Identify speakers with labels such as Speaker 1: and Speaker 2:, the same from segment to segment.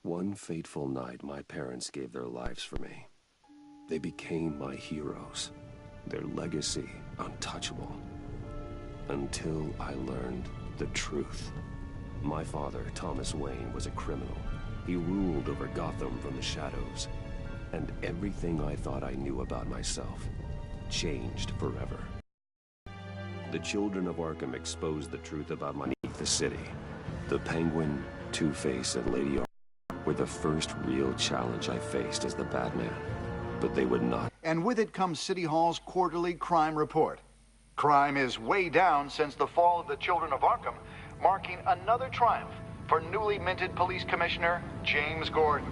Speaker 1: One fateful night, my parents gave their lives for me. They became my heroes. Their legacy untouchable. Until I learned the truth. My father, Thomas Wayne, was a criminal. He ruled over Gotham from the shadows. And everything I thought I knew about myself changed forever. The children of Arkham exposed the truth about the city. The Penguin, Two-Face, and Lady Arkham were the first real challenge I faced as the Batman. But they would not.
Speaker 2: And with it comes City Hall's quarterly crime report. Crime is way down since the fall of the Children of Arkham, marking another triumph for newly minted Police Commissioner James Gordon.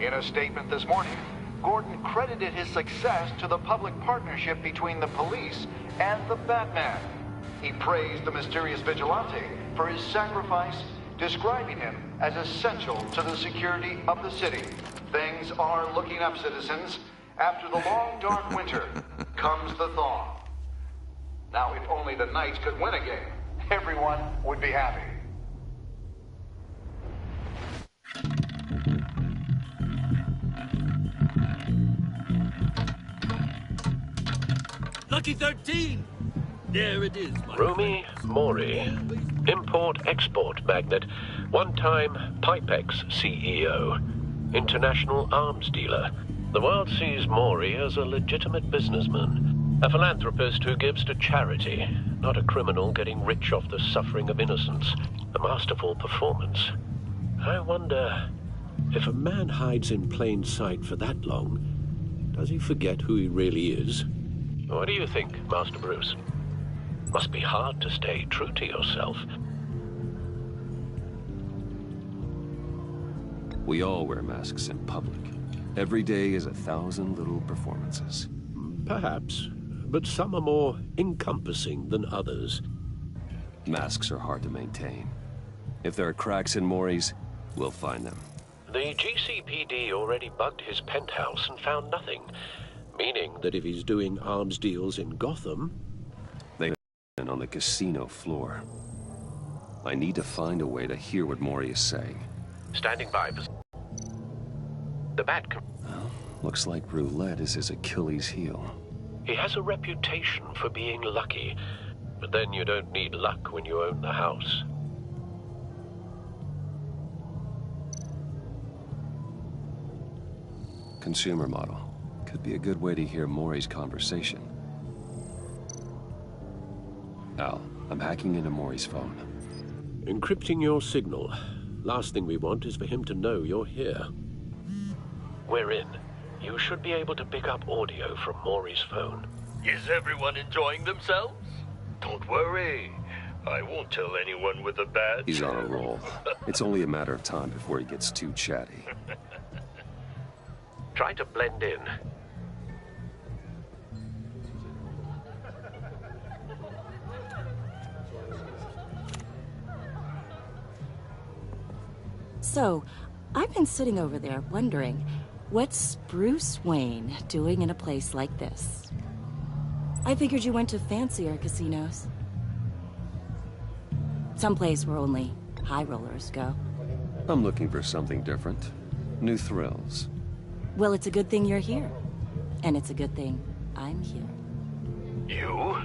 Speaker 2: In a statement this morning, Gordon credited his success to the public partnership between the police and the Batman. He praised the mysterious vigilante for his sacrifice, describing him as essential to the security of the city. Things are looking up, citizens. After the long, dark winter comes the thaw. Now, if only the Knights could win a game, everyone would be happy.
Speaker 3: Lucky 13! There it is, my
Speaker 4: Rumi
Speaker 3: friend.
Speaker 4: Mori, import-export magnate, one-time Pipex CEO, international arms dealer. The world sees Mori as a legitimate businessman, a philanthropist who gives to charity, not a criminal getting rich off the suffering of innocence. A masterful performance. I wonder, if a man hides in plain sight for that long, does he forget who he really is? What do you think, Master Bruce? Must be hard to stay true to yourself.
Speaker 1: We all wear masks in public. Every day is 1,000 little performances.
Speaker 4: Perhaps, but some are more encompassing than others.
Speaker 1: Masks are hard to maintain. If there are cracks in Mori's, we'll find them.
Speaker 4: The GCPD already bugged his penthouse and found nothing, meaning that if he's doing arms deals in Gotham...
Speaker 1: They've been on the casino floor. I need to find a way to hear what Mori is saying.
Speaker 4: Standing by for... The Bat...
Speaker 1: Well, looks like roulette is his Achilles heel.
Speaker 4: He has a reputation for being lucky, but then you don't need luck when you own the house.
Speaker 1: Consumer model. Could be a good way to hear Mori's conversation. Al, I'm hacking into Mori's phone.
Speaker 4: Encrypting your signal. Last thing we want is for him to know you're here. We're in. You should be able to pick up audio from Mori's phone.
Speaker 3: Is everyone enjoying themselves? Don't worry. I won't tell anyone with a badge.
Speaker 1: He's on a roll. It's only a matter of time before he gets too chatty.
Speaker 4: Try to blend in.
Speaker 5: So, I've been sitting over there wondering, what's Bruce Wayne doing in a place like this? I figured you went to fancier casinos. Someplace where only high rollers go.
Speaker 1: I'm looking for something different. New thrills.
Speaker 5: Well, it's a good thing you're here. And it's a good thing I'm here.
Speaker 3: You?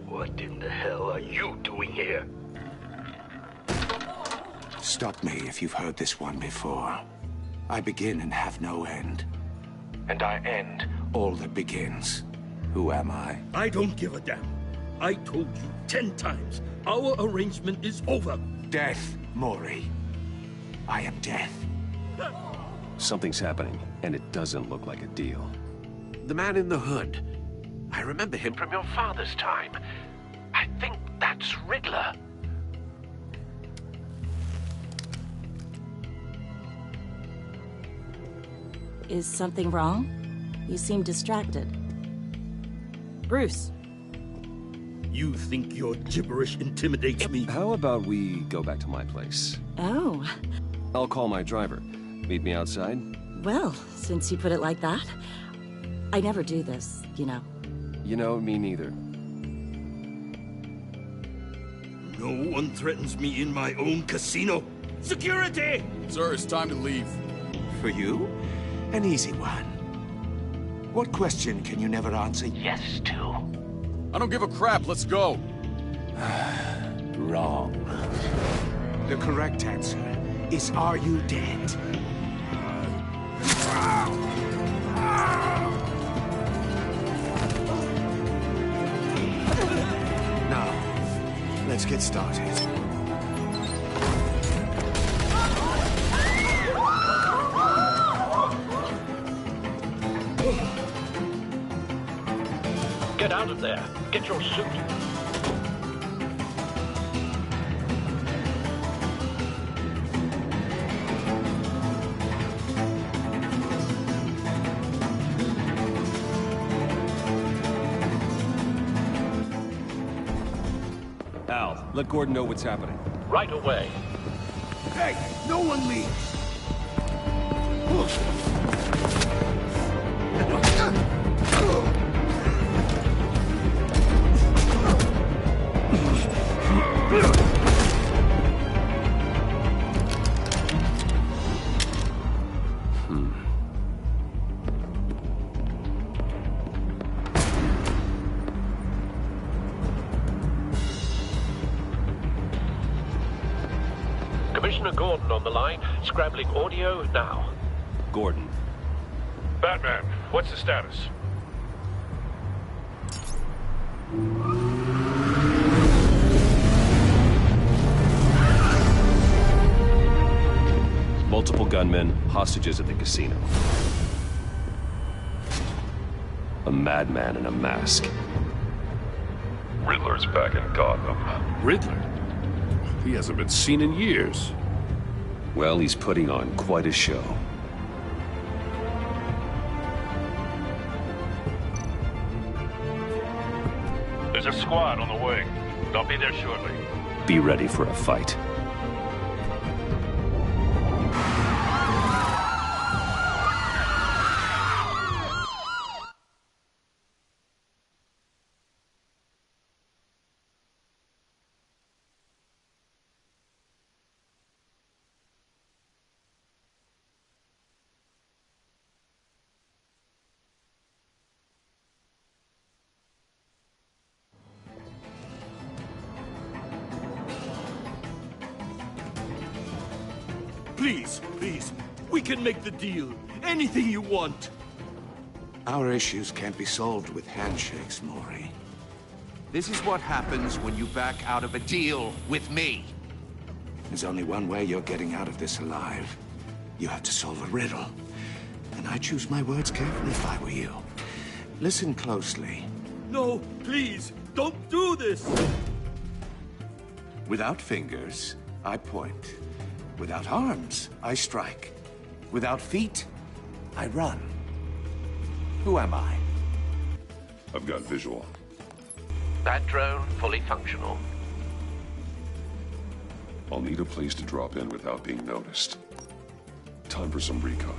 Speaker 3: What in the hell are you doing here?
Speaker 6: Stop me if you've heard this one before. I begin and have no end. And I end all that begins. Who am I?
Speaker 3: I don't give a damn. I told you 10 times. Our arrangement is over.
Speaker 6: Death, Mori. I am death.
Speaker 1: Something's happening, and it doesn't look like a deal.
Speaker 4: The man in the hood. I remember him from your father's time. I think that's Riddler.
Speaker 5: Is something wrong? You seem distracted. Bruce.
Speaker 3: You think your gibberish intimidates me?
Speaker 1: How about we go back to my place?
Speaker 5: Oh.
Speaker 1: I'll call my driver. Meet me outside?
Speaker 5: Well, since you put it like that, I never do this, you know.
Speaker 1: You know, me neither.
Speaker 3: No one threatens me in my own casino.
Speaker 7: Security!
Speaker 8: Sir, it's time to leave.
Speaker 6: For you? An easy one. What question can you never answer yes to?
Speaker 8: I don't give a crap. Let's go.
Speaker 6: Wrong. The correct answer is, are you dead? Now, let's get started.
Speaker 4: Get out of there. Get your suit.
Speaker 1: Al, let Gordon know what's happening.
Speaker 4: Right away.
Speaker 6: Hey, no one leaves!
Speaker 4: Commissioner Gordon on the line. Scrambling audio now.
Speaker 1: Gordon.
Speaker 3: Batman, what's the status?
Speaker 1: Multiple gunmen, hostages at the casino. A madman in a mask.
Speaker 3: Riddler's back in Gotham.
Speaker 7: Riddler? He hasn't been seen in years.
Speaker 1: Well, he's putting on quite a show.
Speaker 3: There's a squad on the way. They'll be there shortly.
Speaker 1: Be ready for a fight.
Speaker 7: Please, please. We can make the deal. Anything you want.
Speaker 6: Our issues can't be solved with handshakes, Maury.
Speaker 9: This is what happens when you back out of a deal with me.
Speaker 6: There's only one way you're getting out of this alive. You have to solve a riddle. And I choose my words carefully if I were you. Listen closely.
Speaker 7: No, please, don't do this!
Speaker 6: Without fingers, I point. Without arms, I strike. Without feet, I run. Who am I?
Speaker 3: I've got visual.
Speaker 4: That drone fully functional.
Speaker 3: I'll need a place to drop in without being noticed. Time for some recon.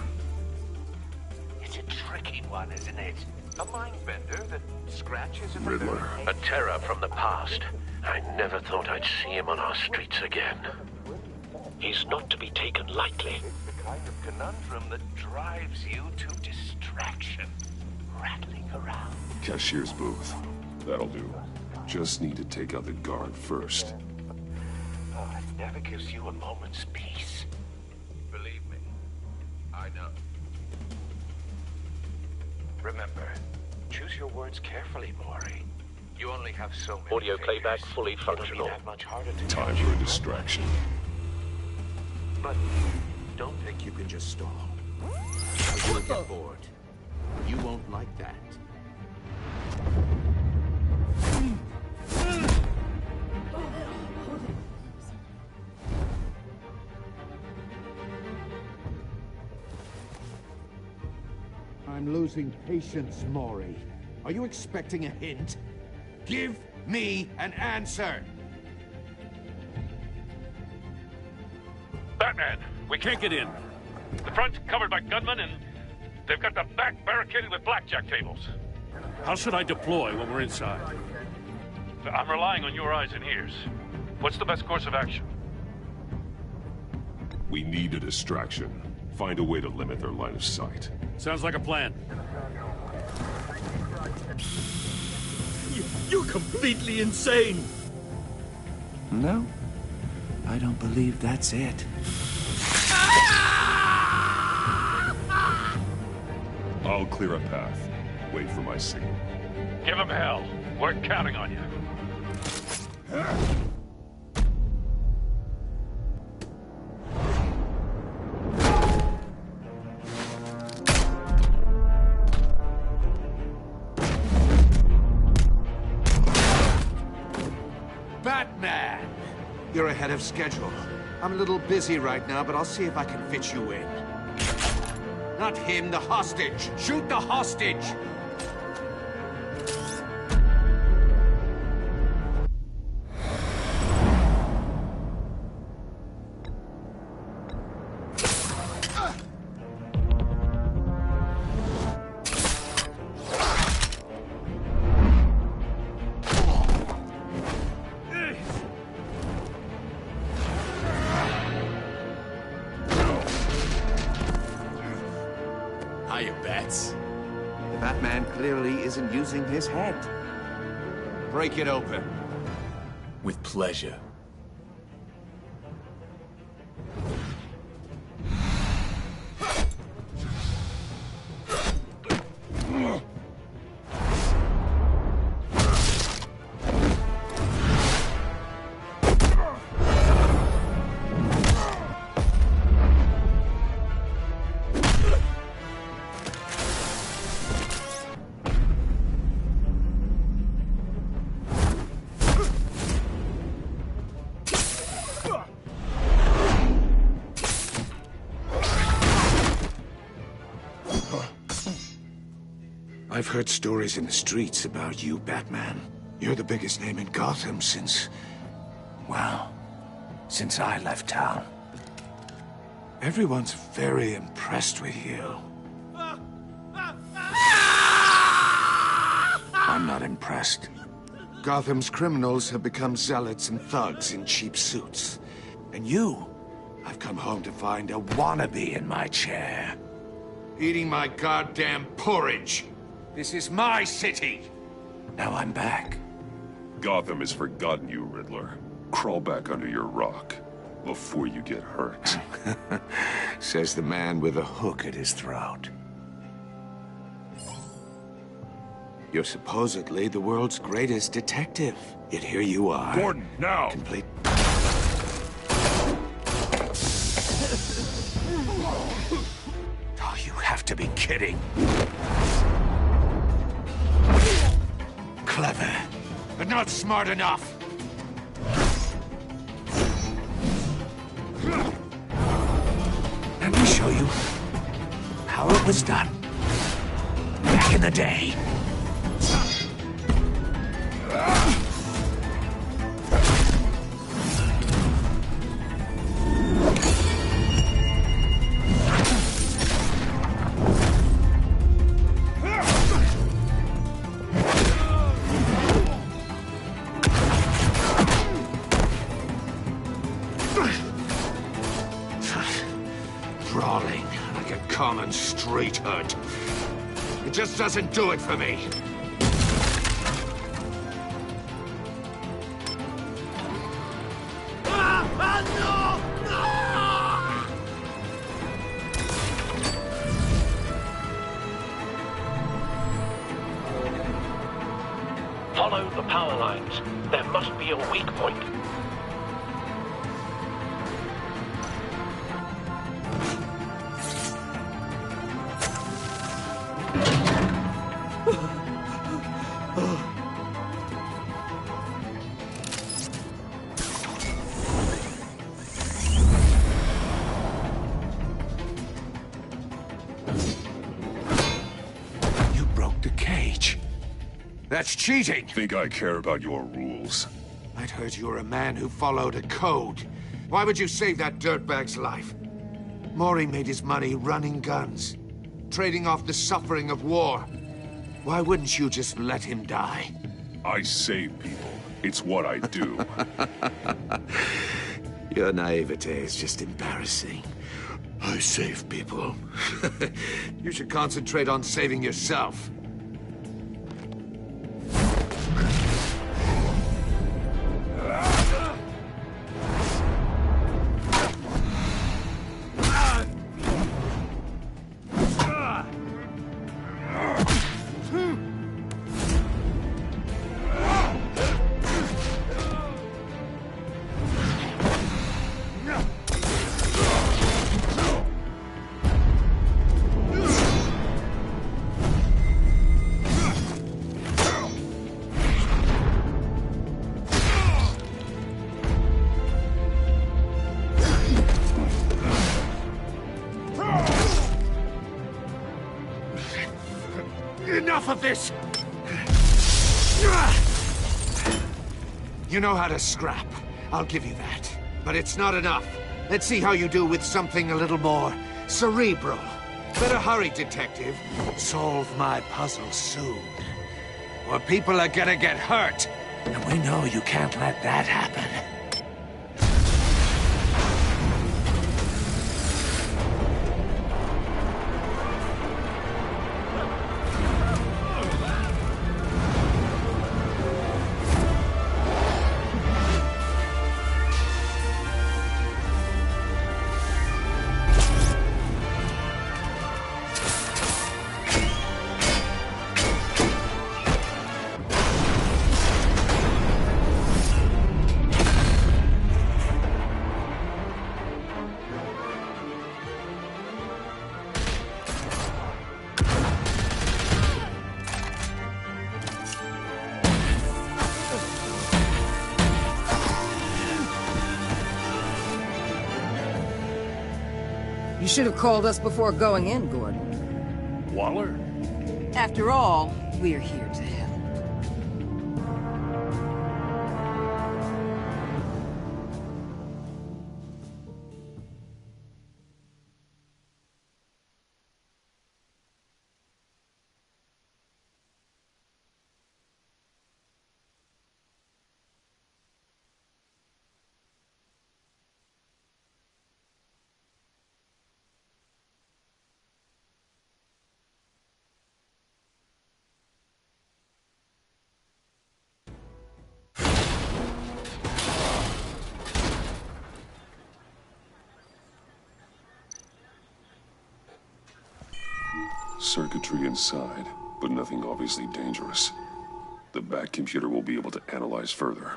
Speaker 9: It's a tricky one, isn't it? A mind bender that scratches at the
Speaker 3: Riddler.
Speaker 9: very
Speaker 4: A terror from the past. I never thought I'd see him on our streets again. He's not to be taken lightly.
Speaker 9: the kind of conundrum that drives you to distraction. Rattling around.
Speaker 3: Cashier's booth. That'll do. Just need to take out the guard first.
Speaker 9: Oh, it never gives you a moment's peace. Believe me, I know. Remember, choose your words carefully, Maury. You only have so many
Speaker 4: Audio
Speaker 9: fingers.
Speaker 4: playback fully
Speaker 9: It'll
Speaker 4: functional.
Speaker 9: be that much harder to
Speaker 3: Time
Speaker 9: judge
Speaker 3: for a
Speaker 9: you.
Speaker 3: distraction.
Speaker 9: But don't think you can just stall. You'll get bored. You won't like that.
Speaker 6: I'm losing patience, Maury. Are you expecting a hint? Give me an answer!
Speaker 3: Batman, we can't get in. The front's covered by gunmen, and they've got the back barricaded with blackjack tables.
Speaker 7: How should I deploy when we're inside?
Speaker 3: I'm relying on your eyes and ears. What's the best course of action?
Speaker 1: We need a distraction. Find a way to limit their line of sight.
Speaker 7: Sounds like a plan. You're completely insane!
Speaker 6: No, I don't believe that's it.
Speaker 1: I'll clear a path. Wait for my signal.
Speaker 3: Give him hell. We're counting on you.
Speaker 9: Batman! You're ahead of schedule. I'm a little busy right now, but I'll see if I can fit you in. Not him, the hostage! Shoot the hostage!
Speaker 6: Hiya, Bats. The Batman clearly isn't using his head.
Speaker 9: Break it open.
Speaker 6: With pleasure. I've heard stories in the streets about you, Batman. You're the biggest name in Gotham since... well, since I left town. Everyone's very impressed with you. I'm not impressed. Gotham's criminals have become zealots and thugs in cheap suits. And you, I've come home to find a wannabe in my chair. Eating my goddamn porridge. This is my city! Now I'm back.
Speaker 1: Gotham has forgotten you, Riddler. Crawl back under your rock before you get hurt.
Speaker 6: Says the man with a hook at his throat. You're supposedly the world's greatest detective. Yet here you are.
Speaker 1: Gordon, now!
Speaker 6: Complete... Oh, you have to be kidding. Clever, but not smart enough. Let me show you how it was done back in the day. Brawling like a common street hood. It just doesn't do it for me.
Speaker 4: Follow the power lines. There must be a weak point.
Speaker 6: You broke the cage. That's cheating.
Speaker 1: Think I care about your rules?
Speaker 6: I'd heard you were a man who followed a code. Why would you save that dirtbag's life? Maury made his money running guns, trading off the suffering of war. Why wouldn't you just let him die?
Speaker 1: I save people. It's what I do.
Speaker 6: Your naivete is just embarrassing. I save people. You should concentrate on saving yourself. Enough of this! You know how to scrap. I'll give you that. But it's not enough. Let's see how you do with something a little more cerebral. Better hurry, detective. Solve my puzzle soon. Or people are gonna get hurt. And we know you can't let that happen.
Speaker 10: You should have called us before going in, Gordon.
Speaker 3: Waller?
Speaker 10: After all, we're here to help.
Speaker 1: Circuitry inside, but nothing obviously dangerous. The back computer will be able to analyze further.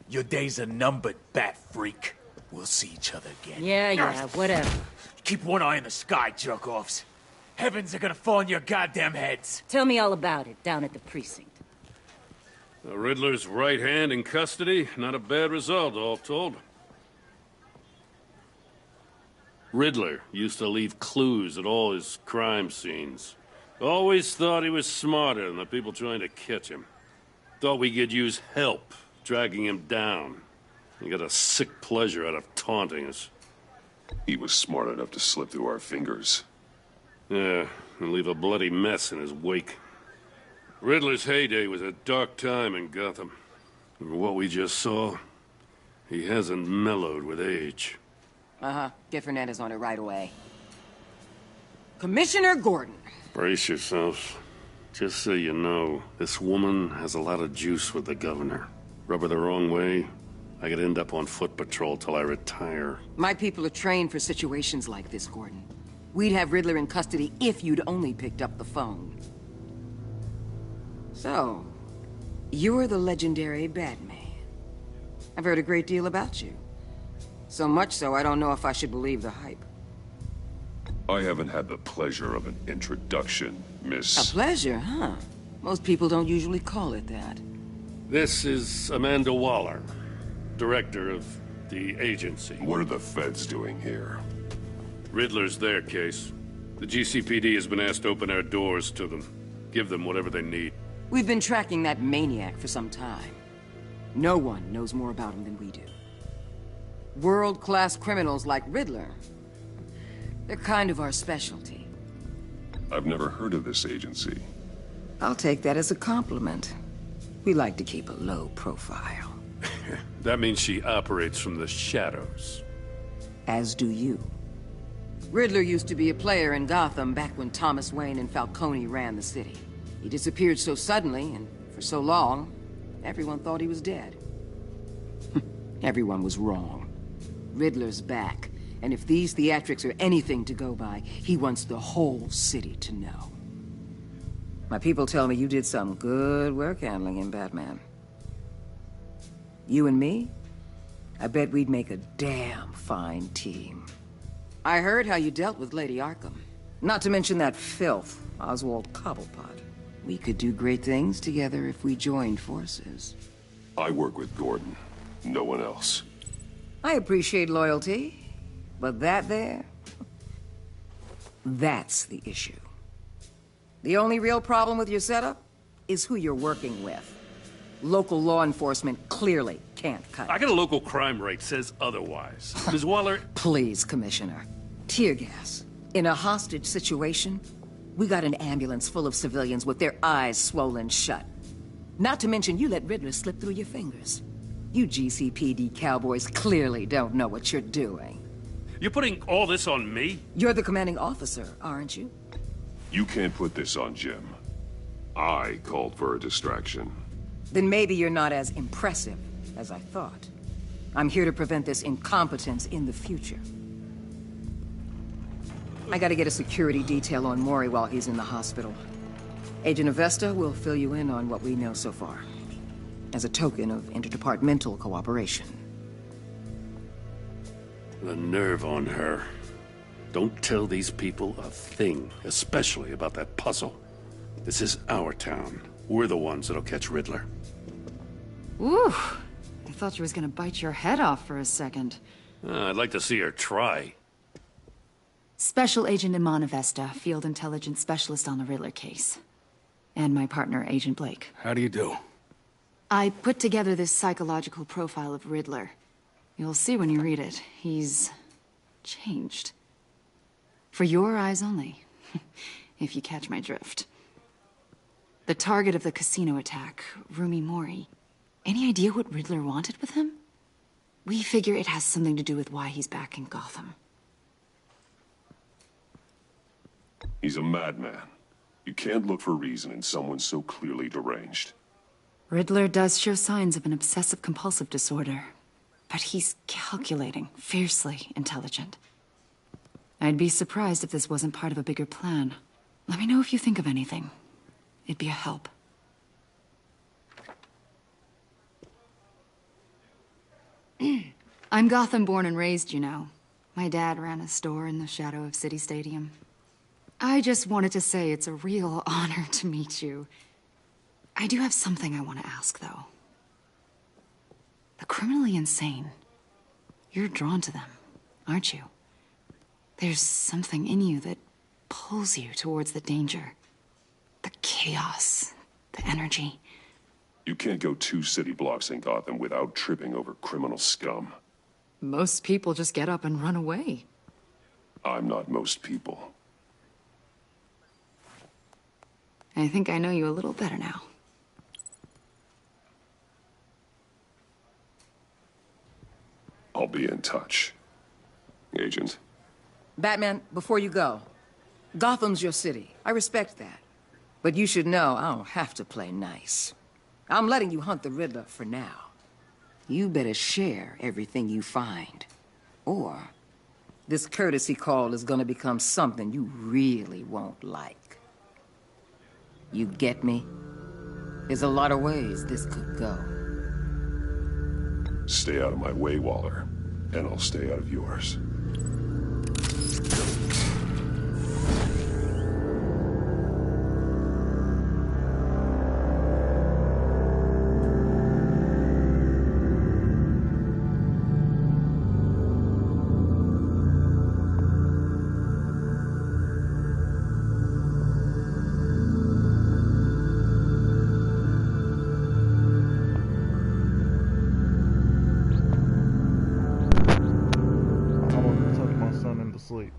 Speaker 11: Your days are numbered, bat freak. We'll see each other again.
Speaker 5: Yeah, whatever.
Speaker 11: Keep one eye in the sky, jerk-offs. Heavens are gonna fall on your goddamn heads.
Speaker 5: Tell me all about it down at the precinct.
Speaker 7: The Riddler's right hand in custody. Not a bad result, all told. Riddler used to leave clues at all his crime scenes. Always thought he was smarter than the people trying to catch him. Thought we could use help, dragging him down. He got a sick pleasure out of taunting us.
Speaker 1: He was smart enough to slip through our fingers.
Speaker 7: Yeah, and leave a bloody mess in his wake. Riddler's heyday was a dark time in Gotham. And for what we just saw, he hasn't mellowed with age.
Speaker 10: Uh-huh. Get Fernandez on it right away. Commissioner Gordon.
Speaker 7: Brace yourselves. Just so you know, this woman has a lot of juice with the governor. Rub her the wrong way, I could end up on foot patrol till I retire.
Speaker 10: My people are trained for situations like this, Gordon. We'd have Riddler in custody if you'd only picked up the phone. So, you're the legendary Batman. I've heard a great deal about you. So much so, I don't know if I should believe the hype.
Speaker 1: I haven't had the pleasure of an introduction, Miss...
Speaker 10: A pleasure, huh? Most people don't usually call it that.
Speaker 7: This is Amanda Waller, director of the agency.
Speaker 1: What are the feds doing here?
Speaker 7: Riddler's their case. The GCPD has been asked to open our doors to them. Give them whatever they need.
Speaker 10: We've been tracking that maniac for some time. No one knows more about him than we do. World-class criminals like Riddler. They're kind of our specialty.
Speaker 1: I've never heard of this agency.
Speaker 10: I'll take that as a compliment. We like to keep a low profile.
Speaker 7: That means she operates from the shadows.
Speaker 10: As do you. Riddler used to be a player in Gotham back when Thomas Wayne and Falcone ran the city. He disappeared so suddenly and for so long, everyone thought he was dead. Everyone was wrong. Riddler's back, and if these theatrics are anything to go by, he wants the whole city to know. My people tell me you did some good work handling him, Batman. You and me? I bet we'd make a damn fine team. I heard how you dealt with Lady Arkham. Not to mention that filth, Oswald Cobblepot. We could do great things together if we joined forces.
Speaker 1: I work with Gordon. No one else.
Speaker 10: I appreciate loyalty, but that there... that's the issue. The only real problem with your setup is who you're working with. Local law enforcement clearly can't cut it.
Speaker 7: I got a local crime rate says otherwise. Ms. Waller...
Speaker 10: Please, Commissioner. Tear gas. In a hostage situation, we got an ambulance full of civilians with their eyes swollen shut. Not to mention you let Riddler slip through your fingers. You GCPD cowboys clearly don't know what you're doing.
Speaker 7: You're putting all this on me?
Speaker 10: You're the commanding officer, aren't you?
Speaker 1: You can't put this on Jim. I called for a distraction.
Speaker 10: Then maybe you're not as impressive as I thought. I'm here to prevent this incompetence in the future. I gotta get a security detail on Mori while he's in the hospital. Agent Avesta will fill you in on what we know so far, as a token of interdepartmental cooperation.
Speaker 7: The nerve on her. Don't tell these people a thing, especially about that puzzle. This is our town. We're the ones that'll catch Riddler.
Speaker 12: Ooh, I thought she was gonna bite your head off for a second.
Speaker 7: I'd like to see her try.
Speaker 12: Special Agent Iman Avesta, Field Intelligence Specialist on the Riddler case. And my partner, Agent Blake.
Speaker 8: How do you do?
Speaker 12: I put together this psychological profile of Riddler. You'll see when you read it. He's... changed. For your eyes only, if you catch my drift. The target of the casino attack, Rumi Mori. Any idea what Riddler wanted with him? We figure it has something to do with why he's back in Gotham.
Speaker 1: He's a madman. You can't look for reason in someone so clearly deranged.
Speaker 12: Riddler does show signs of an obsessive-compulsive disorder, but he's calculating, fiercely intelligent. I'd be surprised if this wasn't part of a bigger plan. Let me know if you think of anything. It'd be a help. I'm Gotham born and raised, you know. My dad ran a store in the shadow of City Stadium. I just wanted to say it's a real honor to meet you. I do have something I want to ask, though. The criminally insane. You're drawn to them, aren't you? There's something in you that pulls you towards the danger. The chaos, the energy.
Speaker 1: You can't go 2 city blocks in Gotham without tripping over criminal scum.
Speaker 12: Most people just get up and run away.
Speaker 1: I'm not most people.
Speaker 12: I think I know you a little better now.
Speaker 1: I'll be in touch. Agent.
Speaker 10: Batman, before you go, Gotham's your city. I respect that. But you should know I don't have to play nice. I'm letting you hunt the Riddler for now. You better share everything you find. Or this courtesy call is gonna become something you really won't like. You get me? There's a lot of ways this could go.
Speaker 1: Stay out of my way, Waller, and I'll stay out of yours.
Speaker 13: asleep.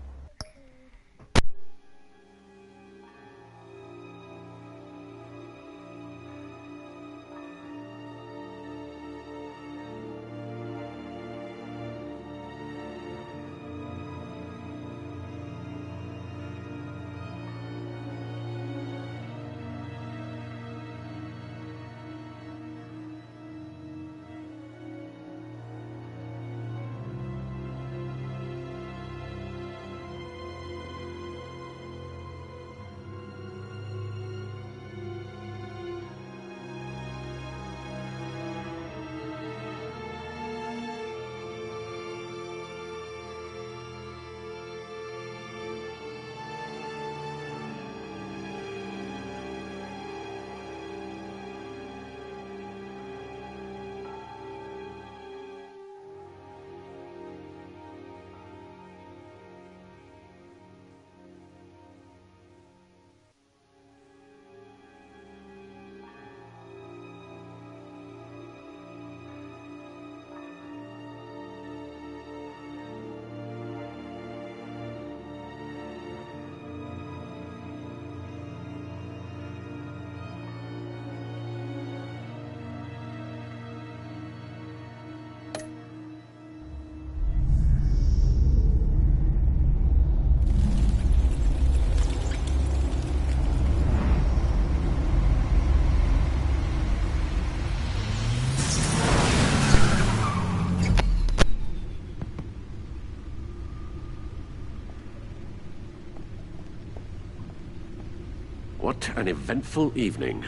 Speaker 4: What an eventful evening.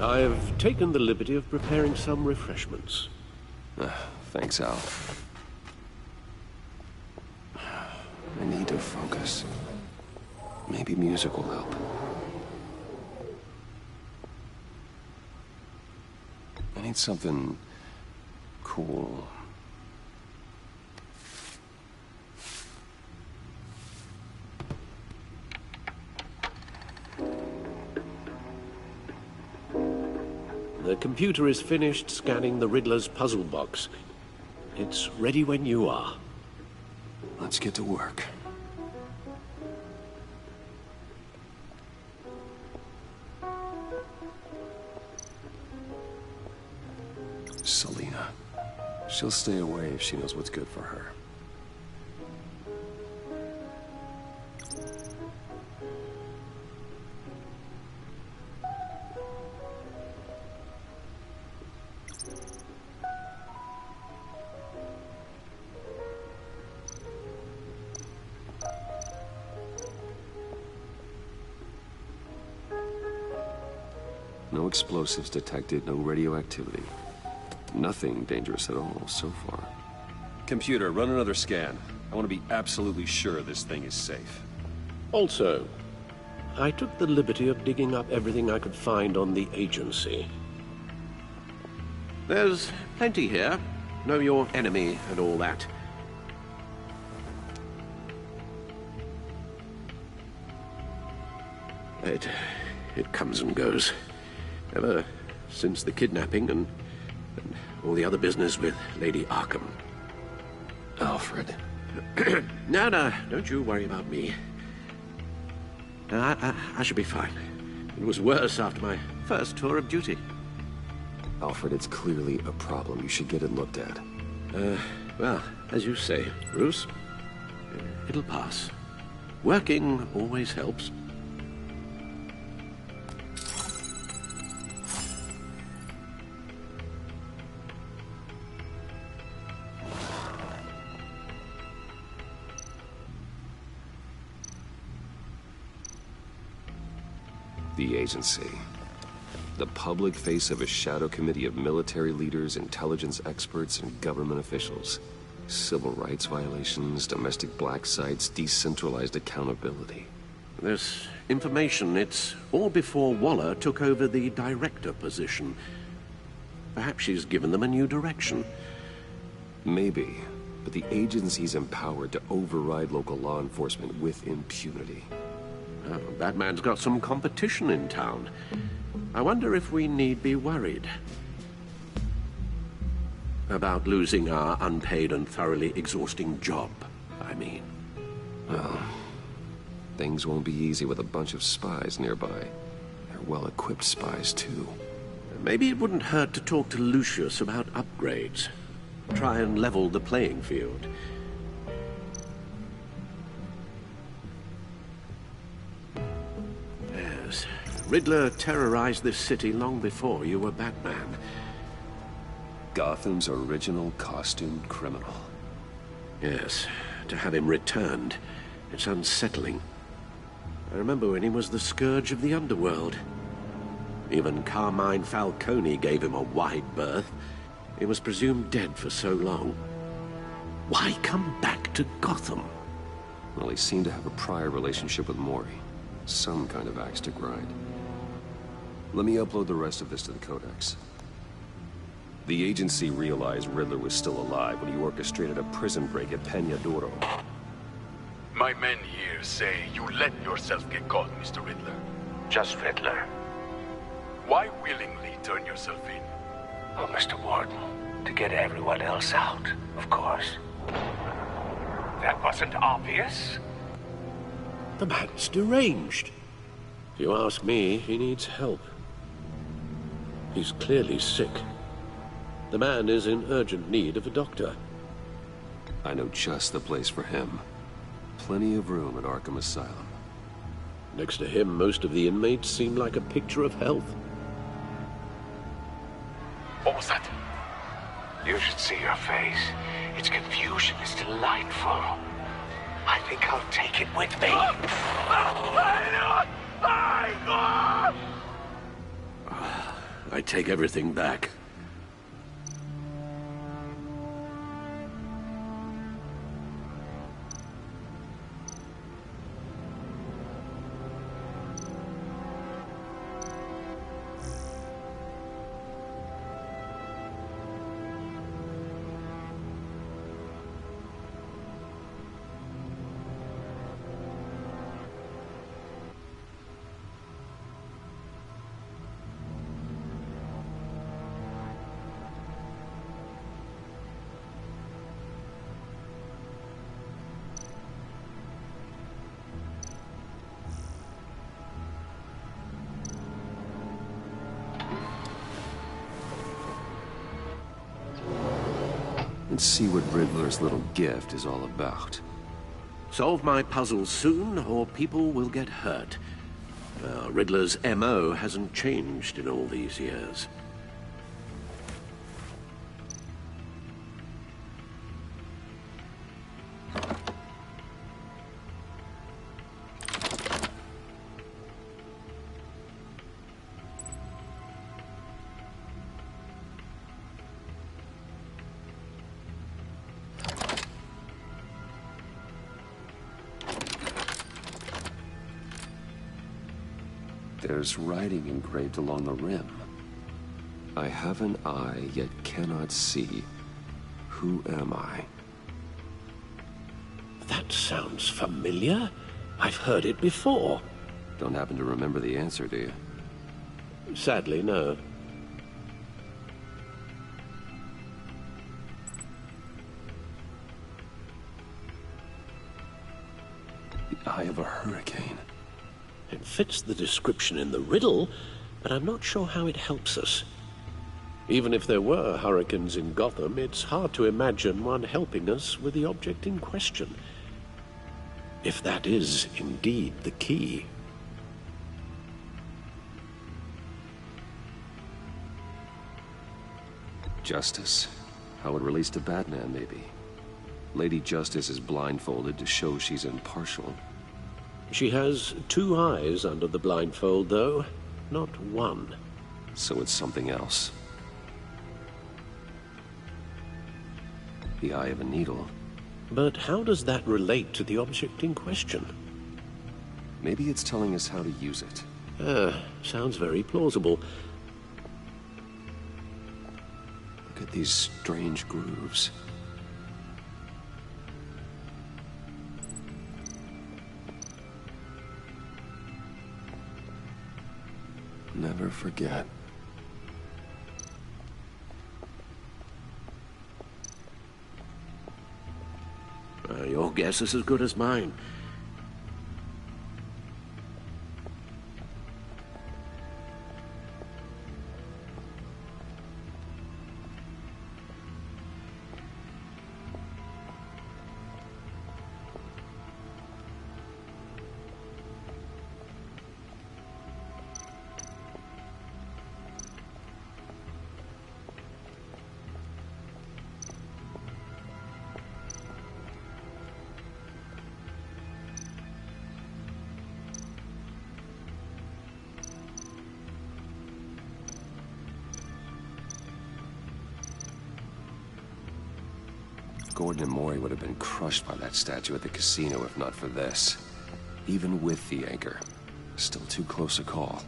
Speaker 4: I've taken the liberty of preparing some refreshments.
Speaker 1: Thanks, Al. I need to focus. Maybe music will help. I need something cool.
Speaker 4: The computer is finished scanning the Riddler's puzzle box. It's ready when you are.
Speaker 1: Let's get to work. Selena. She'll stay away if she knows what's good for her. No explosives detected, no radioactivity. Nothing dangerous at all so far. Computer, run another scan. I want to be absolutely sure this thing is safe.
Speaker 4: Also, I took the liberty of digging up everything I could find on the agency. There's plenty here. Know your enemy and all that. It comes and goes. Ever since the kidnapping and all the other business with Lady Arkham.
Speaker 1: Alfred.
Speaker 4: No, don't you worry about me. I should be fine. It was worse after my first tour of duty.
Speaker 1: Alfred, it's clearly a problem. You should get it looked at.
Speaker 4: Well, as you say, Bruce, it'll pass. Working always helps.
Speaker 1: The agency. The public face of a shadow committee of military leaders, intelligence experts, and government officials. Civil rights violations, domestic black sites, decentralized accountability.
Speaker 4: This information, it's all before Waller took over the director position. Perhaps she's given them a new direction.
Speaker 1: Maybe, but the agency's empowered to override local law enforcement with impunity.
Speaker 4: Oh, Batman's got some competition in town. I wonder if we need be worried about losing our unpaid and thoroughly exhausting job, I mean.
Speaker 1: Well, things won't be easy with a bunch of spies nearby. They're well-equipped spies, too.
Speaker 4: Maybe it wouldn't hurt to talk to Lucius about upgrades. Try and level the playing field. Yes, Riddler terrorized this city long before you were Batman.
Speaker 1: Gotham's original costumed criminal.
Speaker 4: Yes, to have him returned, it's unsettling. I remember when he was the scourge of the underworld. Even Carmine Falcone gave him a wide berth. He was presumed dead for so long. Why come back to Gotham?
Speaker 1: Well, he seemed to have a prior relationship with Mori. Some kind of axe to grind. Let me upload the rest of this to the Codex. The agency realized Riddler was still alive when he orchestrated a prison break at Peña Duro.
Speaker 13: My men here say you let yourself get caught, Mr. Riddler.
Speaker 14: Just Riddler.
Speaker 13: Why willingly turn yourself in?
Speaker 14: Oh, Mr. Warden, to get everyone else out, of course. That wasn't obvious?
Speaker 4: The man's deranged. If you ask me, he needs help. He's clearly sick. The man is in urgent need of a doctor.
Speaker 1: I know just the place for him. Plenty of room at Arkham Asylum.
Speaker 4: Next to him, most of the inmates seem like a picture of health.
Speaker 13: What was that?
Speaker 14: You should see your face. Its confusion is delightful. I think I'll take it with me.
Speaker 4: I take everything back.
Speaker 1: Let's see what Riddler's little gift is all about.
Speaker 4: Solve my puzzles soon, or people will get hurt. Riddler's MO hasn't changed in all these years.
Speaker 1: There's writing engraved along the rim. I have an eye, yet cannot see. Who am I?
Speaker 4: That sounds familiar. I've heard it before.
Speaker 1: Don't happen to remember the answer, do you?
Speaker 4: Sadly, no.
Speaker 1: The eye of a hurricane.
Speaker 4: It fits the description in the riddle, but I'm not sure how it helps us. Even if there were hurricanes in Gotham, it's hard to imagine one helping us with the object in question. If that is indeed the key.
Speaker 1: Justice. How it relates to Batman, maybe. Lady Justice is blindfolded to show she's impartial.
Speaker 4: She has two eyes under the blindfold, though, not one.
Speaker 1: So it's something else. The eye of a needle.
Speaker 4: But how does that relate to the object in question?
Speaker 1: Maybe it's telling us how to use it.
Speaker 4: Sounds very plausible.
Speaker 1: Look at these strange grooves. Never forget.
Speaker 4: You're
Speaker 15: guess is as good as mine.
Speaker 1: Gordon and Maury would have been crushed by that statue at the casino if not for this. Even with the anchor, still too close a call.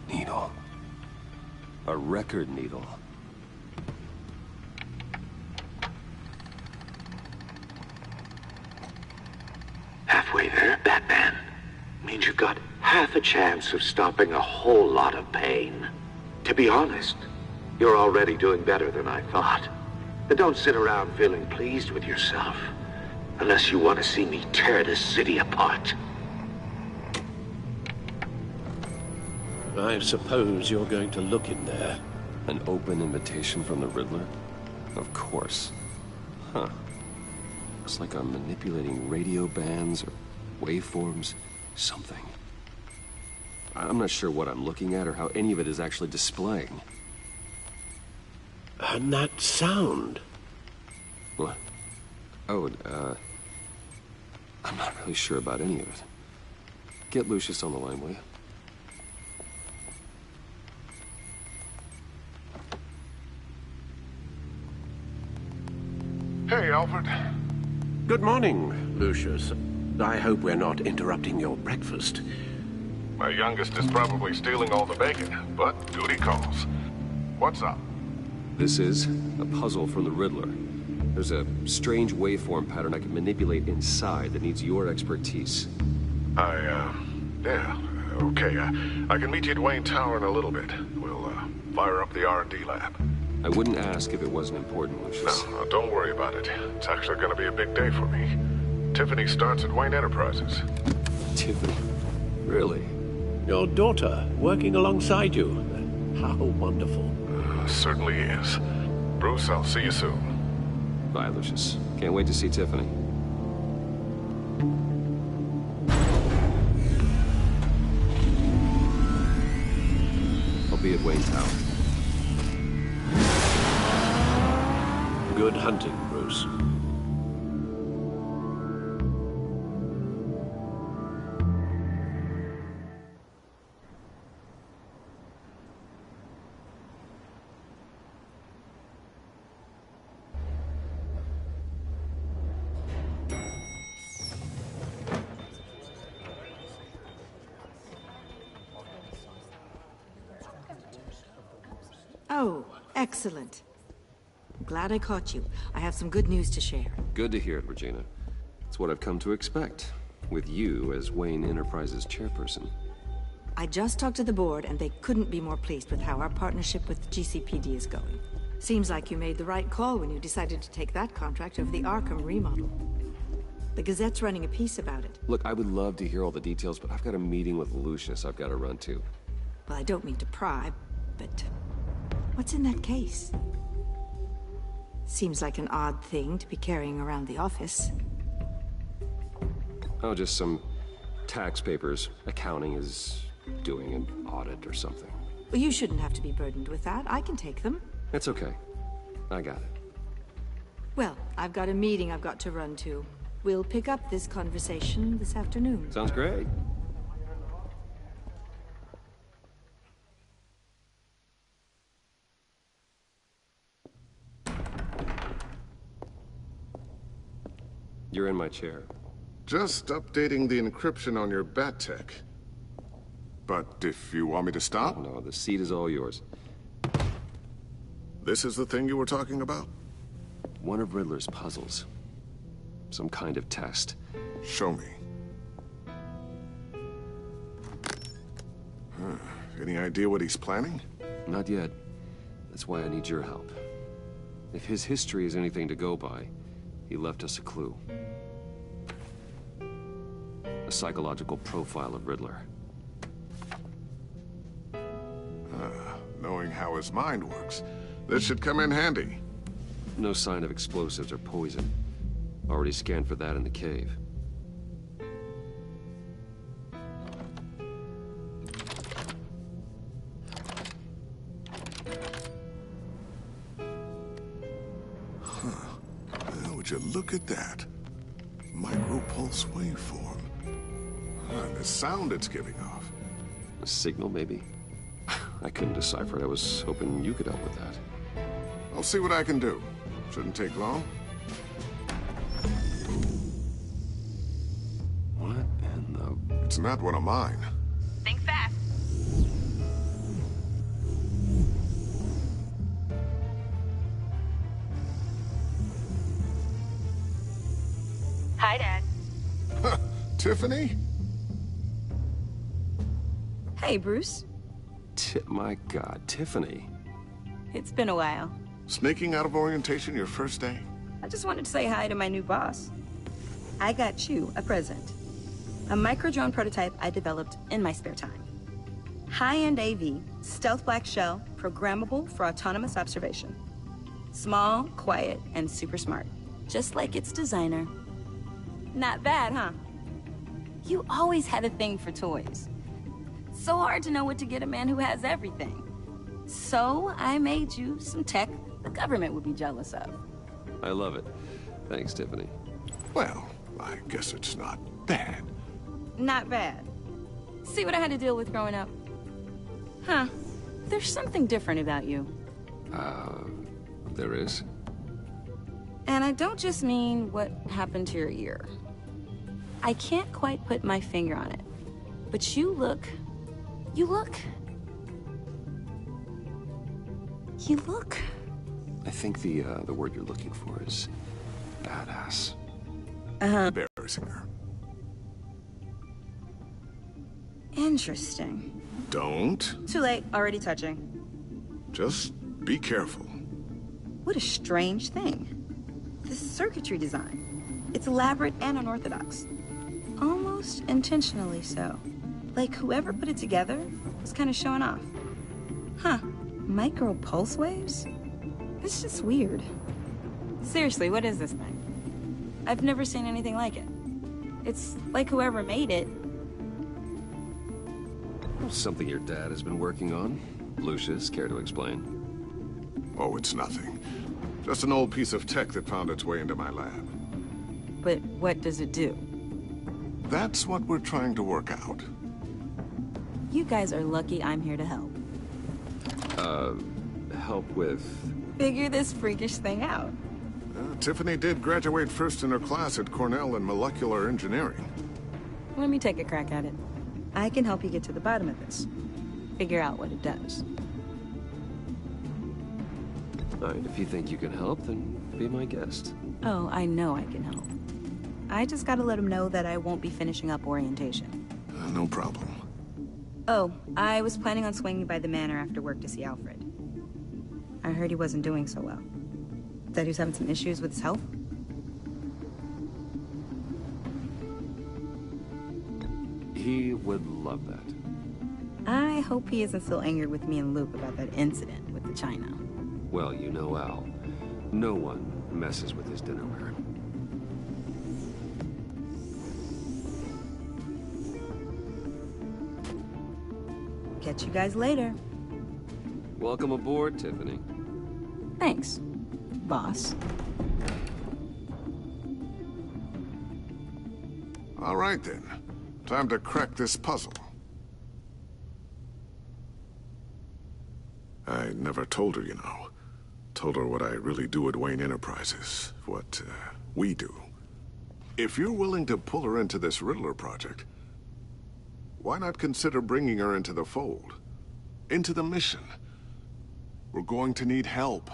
Speaker 1: Needle. A record needle.
Speaker 14: Halfway there, Batman. Means you've got half a chance of stopping a whole lot of pain. To be honest, you're already doing better than I thought. But don't sit around feeling pleased with yourself. Unless you want to see me tear this city apart.
Speaker 15: I suppose you're going to look in there.
Speaker 1: An open invitation from the Riddler? Of course. Huh. Looks like I'm manipulating radio bands or waveforms. Something. I'm not sure what I'm looking at or how any of it is actually displaying.
Speaker 15: And that sound?
Speaker 1: What? Oh, I'm not really sure about any of it. Get Lucius on the line, will you?
Speaker 16: Hey, Alfred.
Speaker 15: Good morning, Lucius. I hope we're not interrupting your breakfast.
Speaker 16: My youngest is probably stealing all the bacon, but duty calls. What's up?
Speaker 1: This is a puzzle from the Riddler. There's a strange waveform pattern I can manipulate inside that needs your expertise.
Speaker 16: Yeah, okay. I can meet you at Wayne Tower in a little bit. We'll, fire up the R&D lab.
Speaker 1: I wouldn't ask if it wasn't important, Lucius.
Speaker 16: No, don't worry about it. It's actually gonna be a big day for me. Tiffany starts at Wayne Enterprises.
Speaker 1: Tiffany? Really?
Speaker 15: Your daughter, working alongside you. How wonderful.
Speaker 16: Certainly is. Bruce, I'll see you soon.
Speaker 1: Bye, Lucius. Can't wait to see Tiffany. I'll be at Wayne Tower.
Speaker 15: Good hunting, Bruce.
Speaker 17: Oh, excellent. I'm glad I caught you. I have some good news to share.
Speaker 1: Good to hear it, Regina. It's what I've come to expect, with you as Wayne Enterprises chairperson.
Speaker 17: I just talked to the board, and they couldn't be more pleased with how our partnership with GCPD is going. Seems like you made the right call when you decided to take that contract over the Arkham remodel. The Gazette's running a piece about it.
Speaker 1: Look, I would love to hear all the details, but I've got a meeting with Lucius I've got to run to.
Speaker 17: Well, I don't mean to pry, but what's in that case? Seems like an odd thing to be carrying around the office.
Speaker 1: Oh, just some tax papers. Accounting is doing an audit or something.
Speaker 17: Well, you shouldn't have to be burdened with that. I can take them.
Speaker 1: It's okay. I got it.
Speaker 17: Well, I've got a meeting I've got to run to. We'll pick up this conversation this afternoon.
Speaker 1: Sounds great. You're in my chair.
Speaker 16: Just updating the encryption on your bat tech. But if you want me to stop?
Speaker 1: No, the seat is all yours.
Speaker 16: This is the thing you were talking about?
Speaker 1: One of Riddler's puzzles. Some kind of test.
Speaker 16: Show me. Any idea what he's planning?
Speaker 1: Not yet. That's why I need your help. If his history is anything to go by, he left us a clue. A psychological profile of Riddler.
Speaker 16: Knowing how his mind works, this should come in handy.
Speaker 1: No sign of explosives or poison. Already scanned for that in the cave.
Speaker 16: Well, would you look at that? Micropulse waveform. The sound it's giving off.
Speaker 1: A signal, maybe? I couldn't decipher it. I was hoping you could help with that.
Speaker 16: I'll see what I can do. Shouldn't take long.
Speaker 1: What in the...
Speaker 16: It's not one of mine.
Speaker 18: Think fast. Hi, Dad.
Speaker 16: Tiffany?
Speaker 5: Hey, Bruce.
Speaker 1: My God, Tiffany.
Speaker 5: It's been a while.
Speaker 16: Sneaking out of orientation your first day?
Speaker 5: I just wanted to say hi to my new boss. I got you a present. A micro-drone prototype I developed in my spare time. High-end AV, stealth black shell, programmable for autonomous observation. Small, quiet, and super smart. Just like its designer. Not bad, huh? You always had a thing for toys. So hard to know what to get a man who has everything. So I made you some tech the government would be jealous of.
Speaker 1: I love it. Thanks, Tiffany.
Speaker 16: Well, I guess it's not bad.
Speaker 5: Not bad. See what I had to deal with growing up? Huh. There's something different about you.
Speaker 1: There is?
Speaker 5: And I don't just mean what happened to your ear. I can't quite put my finger on it. But you look... You look...
Speaker 1: I think the word you're looking for is badass.
Speaker 16: Embarrassing her.
Speaker 5: Interesting.
Speaker 16: Don't.
Speaker 5: Too late, already touching.
Speaker 16: Just be careful.
Speaker 5: What a strange thing. This circuitry design. It's elaborate and unorthodox. Almost intentionally so. Like whoever put it together was kind of showing off. Huh. Micro pulse waves? It's just weird. Seriously, what is this thing? I've never seen anything like it. It's like whoever made it.
Speaker 1: Something your dad has been working on. Lucius, care to explain?
Speaker 16: Oh, it's nothing. Just an old piece of tech that found its way into my lab.
Speaker 5: But what does it do?
Speaker 16: That's what we're trying to work out.
Speaker 5: You guys are lucky I'm here to help.
Speaker 1: Help with...
Speaker 5: Figure this freakish thing out.
Speaker 16: Tiffany did graduate first in her class at Cornell in molecular engineering.
Speaker 5: Let me take a crack at it. I can help you get to the bottom of this. Figure out what it does.
Speaker 1: All right, if you think you can help, then be my guest.
Speaker 5: Oh, I know I can help. I just gotta let him know that I won't be finishing up orientation.
Speaker 16: No problem.
Speaker 5: Oh, I was planning on swinging by the manor after work to see Alfred. I heard he wasn't doing so well. Said he was having some issues with his health.
Speaker 1: He would love that.
Speaker 5: I hope he isn't still angered with me and Luke about that incident with the china.
Speaker 1: Well, you know Al. No one messes with his dinnerware.
Speaker 5: Catch you guys later.
Speaker 1: Welcome aboard, Tiffany.
Speaker 5: Thanks, boss.
Speaker 16: All right, then. Time to crack this puzzle. I never told her, you know. Told her what I really do at Wayne Enterprises. What, we do. If you're willing to pull her into this Riddler project, why not consider bringing her into the fold? Into the mission? We're going to need help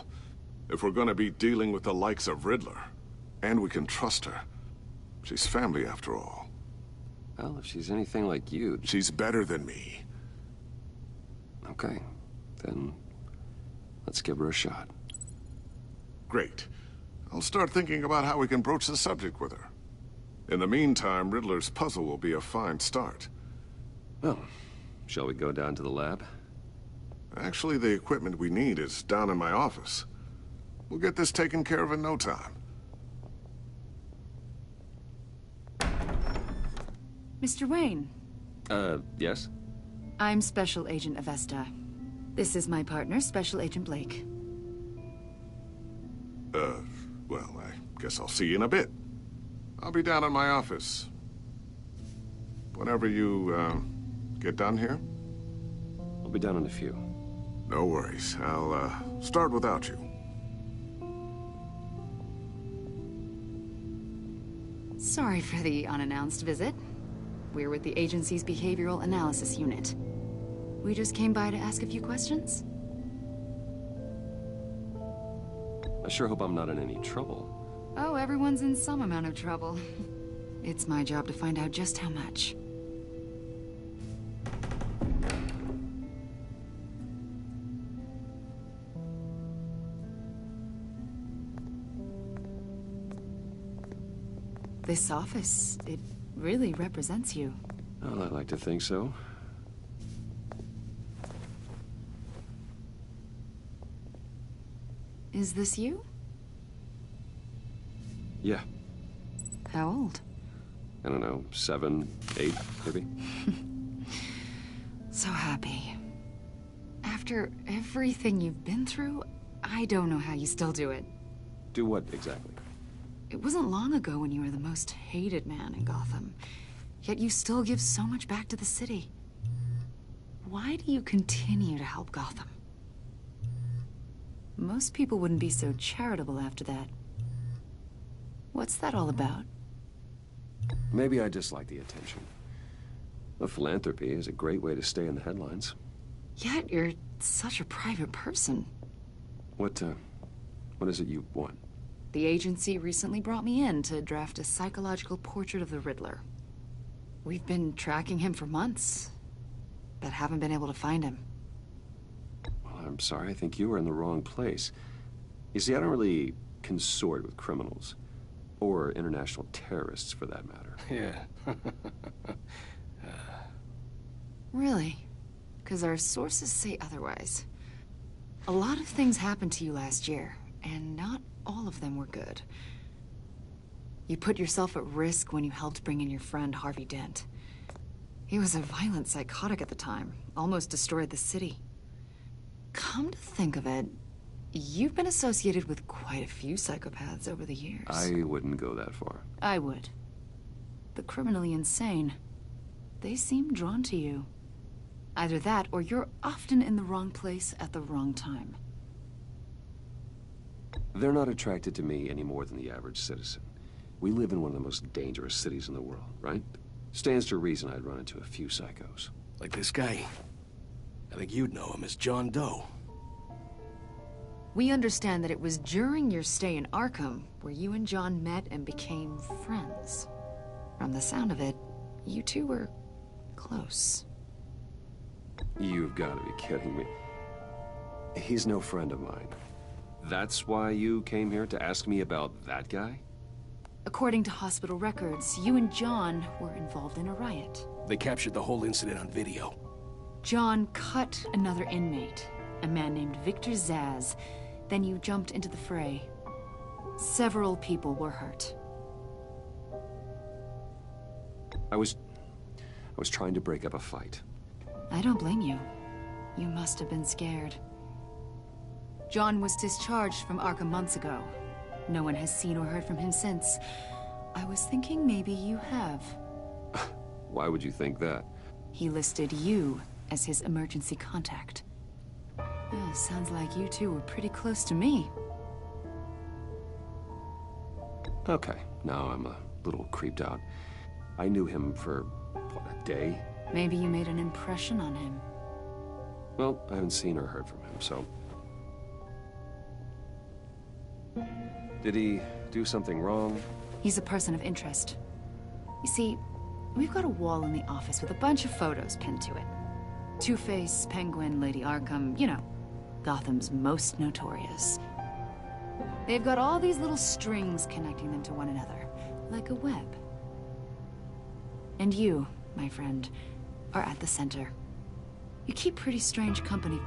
Speaker 16: if we're going to be dealing with the likes of Riddler. And we can trust her. She's family, after all.
Speaker 1: Well, if she's anything like you...
Speaker 16: She's better than me.
Speaker 1: Okay, then let's give her a shot.
Speaker 16: Great. I'll start thinking about how we can broach the subject with her. In the meantime, Riddler's puzzle will be a fine start.
Speaker 1: Well, shall we go down to the lab?
Speaker 16: Actually, the equipment we need is down in my office. We'll get this taken care of in no time.
Speaker 12: Mr. Wayne.
Speaker 1: Yes?
Speaker 12: I'm Special Agent Avesta. This is my partner, Special Agent Blake.
Speaker 16: Well, I guess I'll see you in a bit. I'll be down in my office. Whenever you, get done here?
Speaker 1: I'll be down in a few.
Speaker 16: No worries. I'll, start without you.
Speaker 12: Sorry for the unannounced visit. We're with the agency's Behavioral Analysis Unit. We just came by to ask a few questions.
Speaker 1: I sure hope I'm not in any trouble.
Speaker 12: Oh, everyone's in some amount of trouble. It's my job to find out just how much. This office, it really represents you.
Speaker 1: Well, I'd like to think so.
Speaker 12: Is this you?
Speaker 1: Yeah.
Speaker 12: How old?
Speaker 1: I don't know, 7, 8, maybe?
Speaker 12: So happy. After everything you've been through, I don't know how you still do it.
Speaker 1: Do what, exactly?
Speaker 12: It wasn't long ago when you were the most hated man in Gotham. Yet you still give so much back to the city. Why do you continue to help Gotham? Most people wouldn't be so charitable after that. What's that all about?
Speaker 1: Maybe I just like the attention. The philanthropy is a great way to stay in the headlines.
Speaker 12: Yet you're such a private person.
Speaker 1: What is it you want?
Speaker 12: The agency recently brought me in to draft a psychological portrait of the Riddler. We've been tracking him for months, but haven't been able to find him.
Speaker 1: Well, I'm sorry, I think you were in the wrong place. You see, I don't really consort with criminals. Or international terrorists, for that matter.
Speaker 7: Yeah.
Speaker 12: Really? Because our sources say otherwise. A lot of things happened to you last year, and not all of them were good. You put yourself at risk when you helped bring in your friend Harvey Dent. He was a violent psychotic at the time, almost destroyed the city. Come to think of it, you've been associated with quite a few psychopaths over the years.
Speaker 1: I wouldn't go that far.
Speaker 12: I would. The criminally insane. They seem drawn to you. Either that, or you're often in the wrong place at the wrong time.
Speaker 1: They're not attracted to me any more than the average citizen. We live in one of the most dangerous cities in the world, right? Stands to reason I'd run into a few psychos.
Speaker 19: Like this guy. I think you'd know him as John Doe.
Speaker 12: We understand that it was during your stay in Arkham where you and John met and became friends. From the sound of it, you two were close.
Speaker 1: You've got to be kidding me. He's no friend of mine. That's why you came here to ask me about that guy?
Speaker 12: According to hospital records, you and John were involved in a riot.
Speaker 19: They captured the whole incident on video.
Speaker 12: John cut another inmate, a man named Victor Zsasz. Then you jumped into the fray. Several people were hurt.
Speaker 1: I was trying to break up a fight.
Speaker 12: I don't blame you. You must have been scared. John was discharged from Arkham months ago. No one has seen or heard from him since. I was thinking maybe you have.
Speaker 1: Why would you think that?
Speaker 12: He listed you as his emergency contact. Yeah, sounds like you two were pretty close to me.
Speaker 1: Okay, now I'm a little creeped out. I knew him for, what, a day?
Speaker 12: Maybe you made an impression on him.
Speaker 1: Well, I haven't seen or heard from him, so... Did he do something wrong?
Speaker 12: He's a person of interest. You see, we've got a wall in the office with a bunch of photos pinned to it. Two-Face, Penguin, Lady Arkham, you know, Gotham's most notorious. They've got all these little strings connecting them to one another, like a web. And you, my friend, are at the center. You keep pretty strange company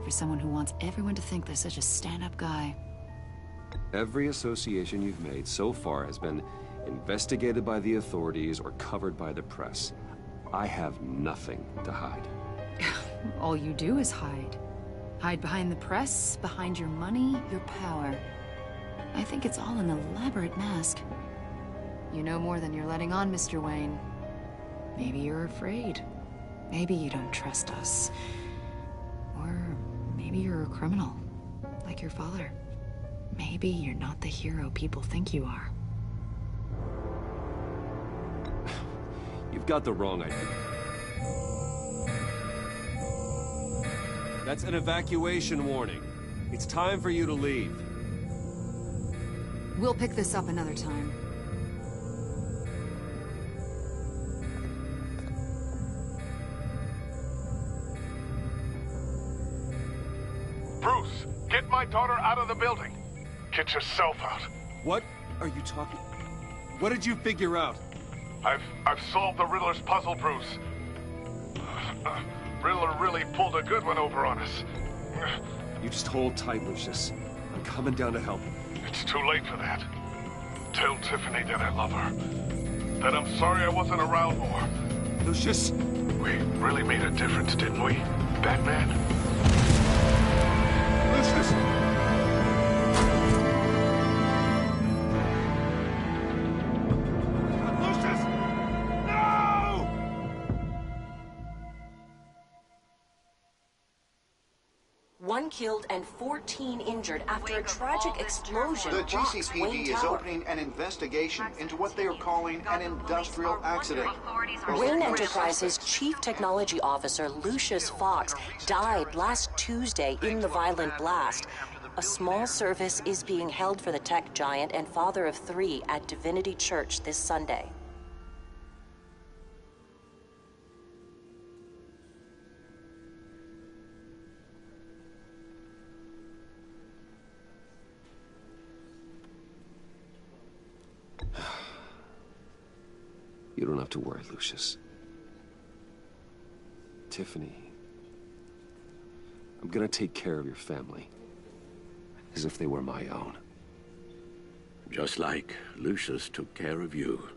Speaker 12: for someone who wants everyone to think they're such a stand-up guy.
Speaker 1: Every association you've made so far has been investigated by the authorities or covered by the press. I have nothing to hide.
Speaker 12: All you do is hide. Hide behind the press, behind your money, your power. I think it's all an elaborate mask. You know more than you're letting on, Mr. Wayne. Maybe you're afraid. Maybe you don't trust us. Or maybe you're a criminal, like your father. Maybe you're not the hero people think you are.
Speaker 1: You've got the wrong idea. That's an evacuation warning. It's time for you to leave.
Speaker 12: We'll pick this up another time.
Speaker 20: Bruce, get my daughter out of the building. Get yourself out.
Speaker 1: What are you talking? What did you figure out?
Speaker 20: I've solved the Riddler's puzzle, Bruce. Riddler really pulled a good one over on us.
Speaker 1: You just hold tight, Lucius. I'm coming down to help.
Speaker 20: It's too late for that. Tell Tiffany that I love her. That I'm sorry I wasn't around more.
Speaker 1: Lucius!
Speaker 20: We really made a difference, didn't we, Batman?
Speaker 1: Lucius!
Speaker 21: One killed and 14 injured after a tragic explosion.
Speaker 2: The
Speaker 21: rocks Wayne
Speaker 2: GCPD is
Speaker 21: Tower.
Speaker 2: opening an investigation into what they are calling an industrial accident.
Speaker 21: Wayne Enterprises Chief Technology Officer Lucius Fox died last Tuesday in the violent blast. A small service is being held for the tech giant and father of 3 at Divinity Church this Sunday.
Speaker 1: You don't have to worry, Lucius. Tiffany, I'm gonna take care of your family. As if they were my own.
Speaker 15: Just like Lucius took care of you.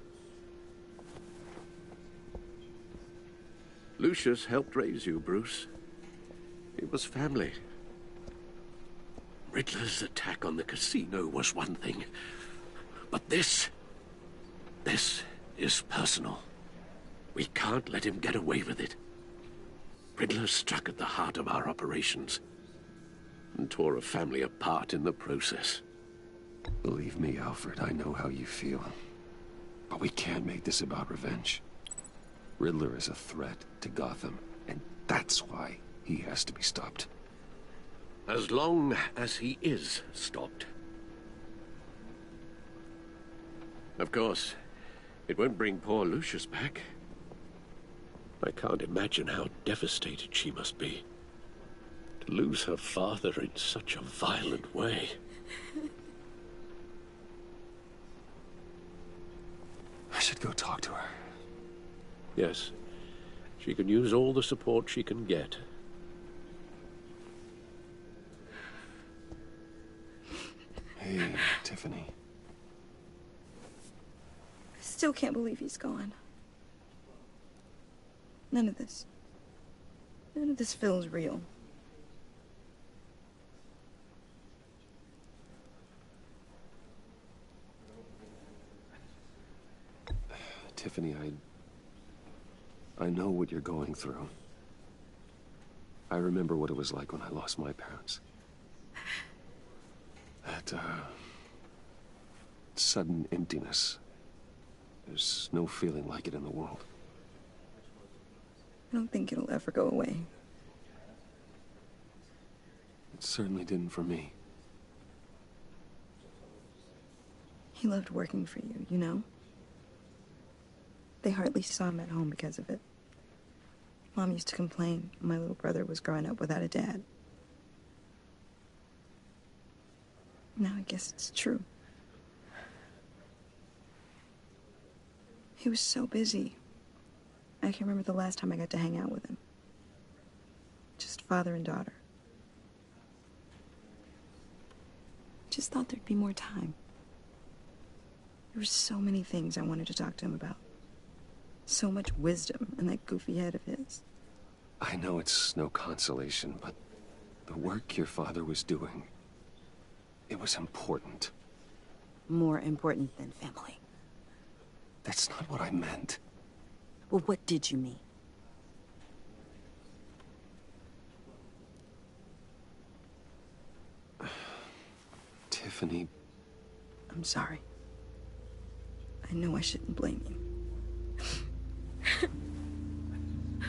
Speaker 15: Lucius helped raise you, Bruce. It was family. Riddler's attack on the casino was one thing. But this is personal. We can't let him get away with it. Riddler struck at the heart of our operations and tore a family apart in the process.
Speaker 1: Believe me, Alfred, I know how you feel. But we can't make this about revenge. Riddler is a threat to Gotham, and that's why he has to be stopped.
Speaker 15: As long as he is stopped. Of course, it won't bring poor Lucius back. I can't imagine how devastated she must be. To lose her father in such a violent way.
Speaker 1: I should go talk to her.
Speaker 15: Yes, she can use all the support she can get.
Speaker 1: Hey, Tiffany.
Speaker 5: I still can't believe he's gone. None of this feels real.
Speaker 1: Tiffany, I know what you're going through. I remember what it was like when I lost my parents. That, sudden emptiness. There's no feeling like it in the world.
Speaker 5: I don't think it'll ever go away.
Speaker 1: It certainly didn't for me.
Speaker 5: He loved working for you, you know? They hardly saw him at home because of it. Mom used to complain my little brother was growing up without a dad. Now I guess it's true. He was so busy. I can remember the last time I got to hang out with him. Just father and daughter. Just thought there'd be more time. There were so many things I wanted to talk to him about. So much wisdom in that goofy head of his.
Speaker 1: I know it's no consolation, but the work your father was doing, it was important.
Speaker 5: More important than family.
Speaker 1: That's not what I meant.
Speaker 5: Well, what did you mean?
Speaker 1: Tiffany.
Speaker 5: I'm sorry. I know I shouldn't blame you.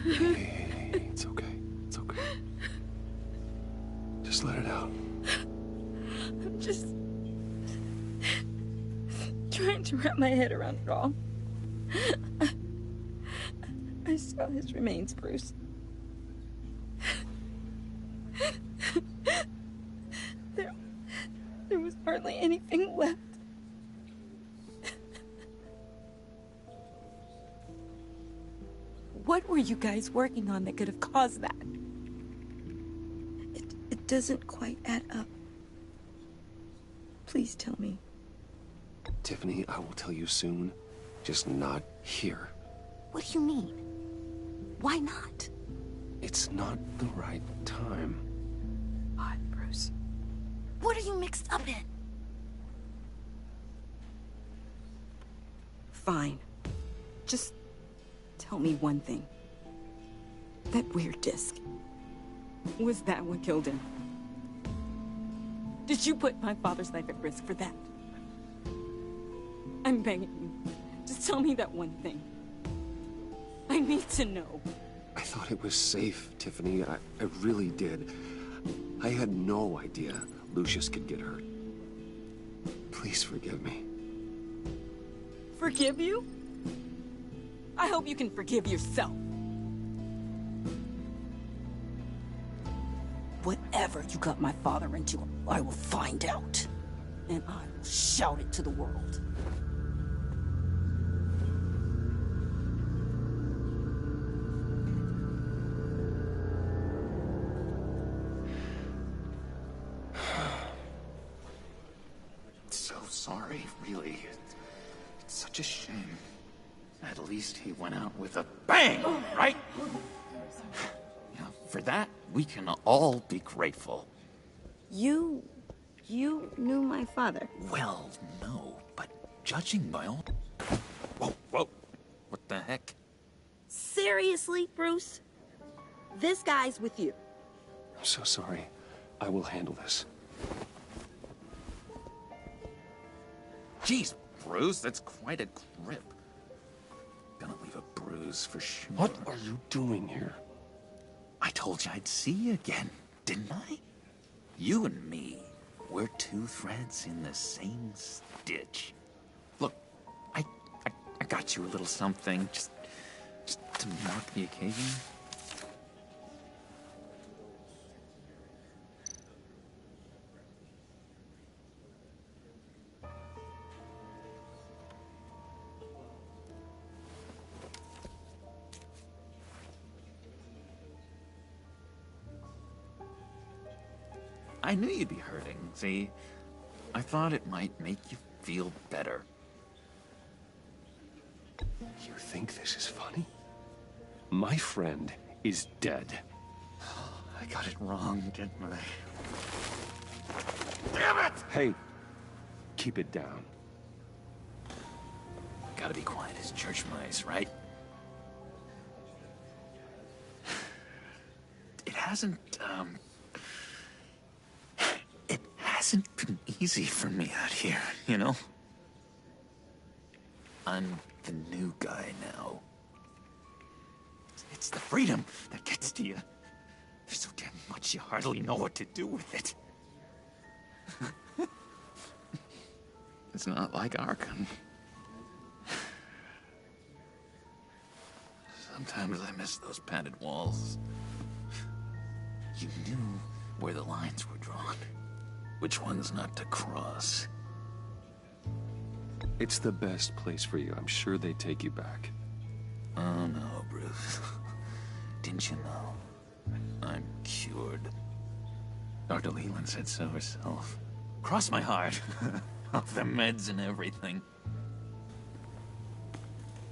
Speaker 1: Hey, it's okay. It's okay. Just let it out.
Speaker 5: I'm just trying to wrap my head around it all. I saw his remains, Bruce. There was hardly anything left. What were you guys working on that could have caused that? It doesn't quite add up. Please tell me.
Speaker 1: Tiffany, I will tell you soon. Just not here.
Speaker 5: What do you mean? Why not?
Speaker 1: It's not the right time.
Speaker 5: What, Bruce? What are you mixed up in? Fine. Just tell me one thing. That weird disc. Was that what killed him? Did you put my father's life at risk for that? I'm begging you. Just tell me that one thing. I need to know.
Speaker 1: I thought it was safe, Tiffany. I really did. I had no idea Lucius could get hurt. Please forgive me.
Speaker 5: Forgive you? I hope you can forgive yourself. Whatever you got my father into, I will find out. And I will shout it to the world.
Speaker 9: So sorry, really. It's such a shame. At least he went out with a bang, right? Yeah, for that, we can all be grateful.
Speaker 5: You knew my father.
Speaker 9: Well, no, but judging by all... Whoa. What the heck?
Speaker 5: Seriously, Bruce? This guy's with you.
Speaker 1: I'm so sorry. I will handle this.
Speaker 9: Jeez, Bruce, that's quite a grip. Gonna leave a bruise for sure.
Speaker 1: What are you doing here?
Speaker 9: I told you I'd see you again, didn't I? You and me, we're two threads in the same stitch. Look, I got you a little something, just to mark the occasion. I knew you'd be hurting, see? I thought it might make you feel better.
Speaker 1: You think this is funny? My friend is dead.
Speaker 9: I got it wrong, didn't I? Damn it!
Speaker 1: Hey, keep it down.
Speaker 9: gotta be quiet as church mice, right? It hasn't been easy for me out here, you know? I'm the new guy now. It's the freedom that gets to you. There's so damn much you hardly know what to do with it. It's not like Arkham. Sometimes I miss those padded walls. You knew where the lines were drawn. Which ones not to cross.
Speaker 1: It's the best place for you. I'm sure they take you back.
Speaker 9: Oh no, Bruce. Didn't you know? I'm cured. Dr. Leland said so herself. Cross my heart. Off the meds and everything.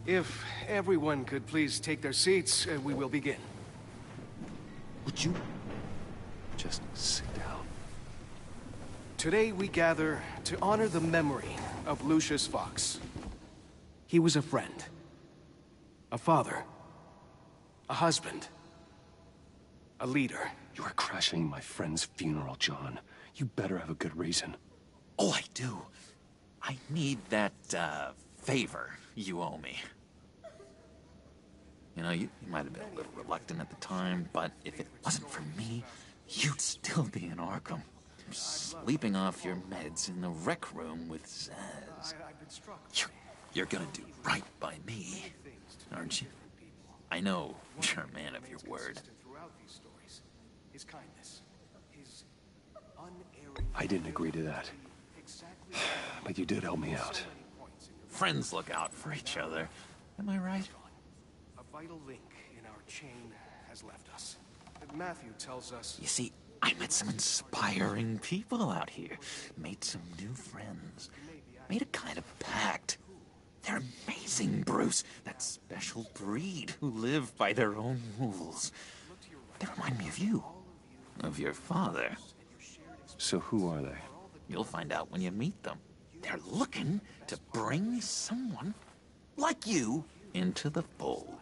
Speaker 6: If everyone could please take their seats, we will begin.
Speaker 9: Would you
Speaker 1: just sit down?
Speaker 6: Today we gather to honor the memory of Lucius Fox. He was a friend, a father, a husband, a leader.
Speaker 1: You are crashing my friend's funeral, John. You better have a good reason.
Speaker 9: Oh, I do. I need that, favor you owe me. You know, you might have been a little reluctant at the time, but if it wasn't for me, you'd still be in Arkham. Sleeping off your meds in the rec room with Zaz. You're gonna do right by me, aren't you? I know you're a man of your word.
Speaker 1: I didn't agree to that. But you did help me out.
Speaker 9: Friends look out for each other. Am I right?
Speaker 6: A vital link in our chain has left us. Matthew tells us...
Speaker 9: You see, I met some inspiring people out here. Made some new friends. Made a kind of pact. They're amazing, Bruce. That special breed who live by their own rules. They remind me of you. Of your father.
Speaker 1: So who are they?
Speaker 9: You'll find out when you meet them. They're looking to bring someone like you into the fold.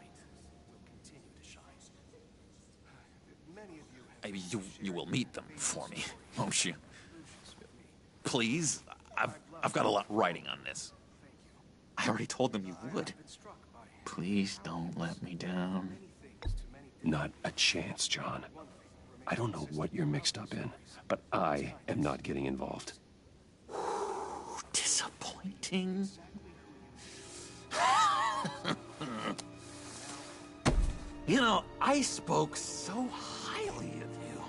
Speaker 9: You will meet them for me, won't you? Please, I've got a lot writing on this. I already told them you would. Please don't let me down.
Speaker 1: Not a chance, John. I don't know what you're mixed up in, but I am not getting involved.
Speaker 9: Disappointing. You know, I spoke so highly of you.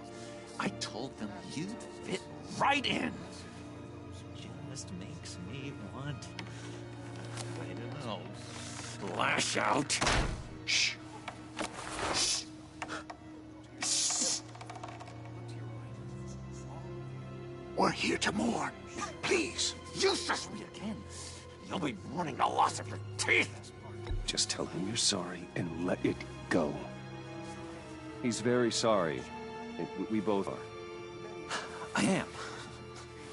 Speaker 9: I told them you'd fit right in. Just makes me want, I don't know, lash out. Shh. Shh. Shh.
Speaker 14: We're here to mourn. Please.
Speaker 9: You shush me again. You'll be mourning the loss of your teeth.
Speaker 1: Just tell him you're sorry and let it go. He's very sorry. We both are.
Speaker 9: I am.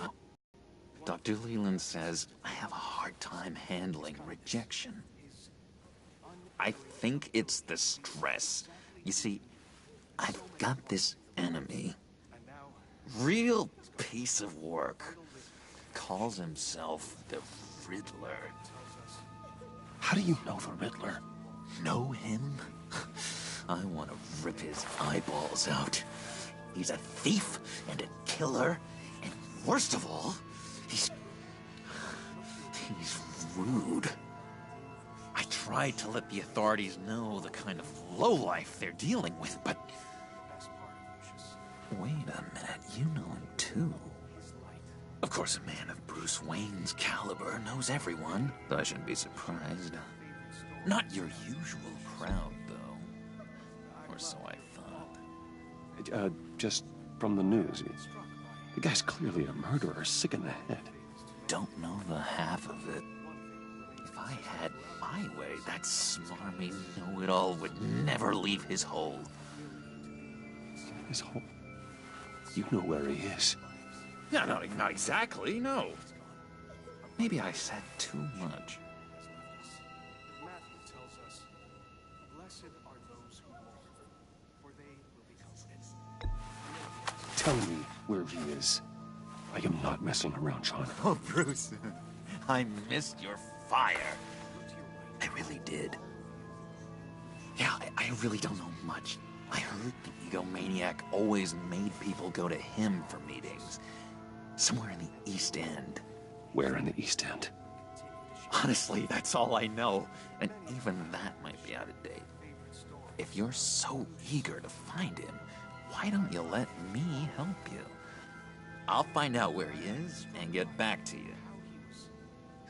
Speaker 9: Well, Dr. Leland says I have a hard time handling rejection. I think it's the stress. You see, I've got this enemy. Real piece of work. Calls himself the Riddler.
Speaker 1: How do you know the Riddler?
Speaker 9: Know him? I want to rip his eyeballs out. He's a thief and a killer, and worst of all, he's rude. I tried to let the authorities know the kind of lowlife they're dealing with, but... Wait a minute, you know him too. Of course, a man of Bruce Wayne's caliber knows everyone, so I shouldn't be surprised. Not your usual crowd, though. Or so I thought.
Speaker 1: Just from the news. The guy's clearly a murderer, sick in the head.
Speaker 9: Don't know the half of it. If I had my way, that smarmy know-it-all would never leave his hole.
Speaker 1: His hole? You know where he is.
Speaker 9: No, not exactly, no. Maybe I said too much.
Speaker 1: telling me where he is. I am not messing around, John.
Speaker 9: Oh, Bruce. I missed your fire. I really did. Yeah, I really don't know much. I heard the egomaniac always made people go to him for meetings. Somewhere in the East End.
Speaker 1: Where in the East End?
Speaker 9: Honestly, that's all I know. And even that might be out of date. If you're so eager to find him, why don't you let me help you? I'll find out where he is and get back to you.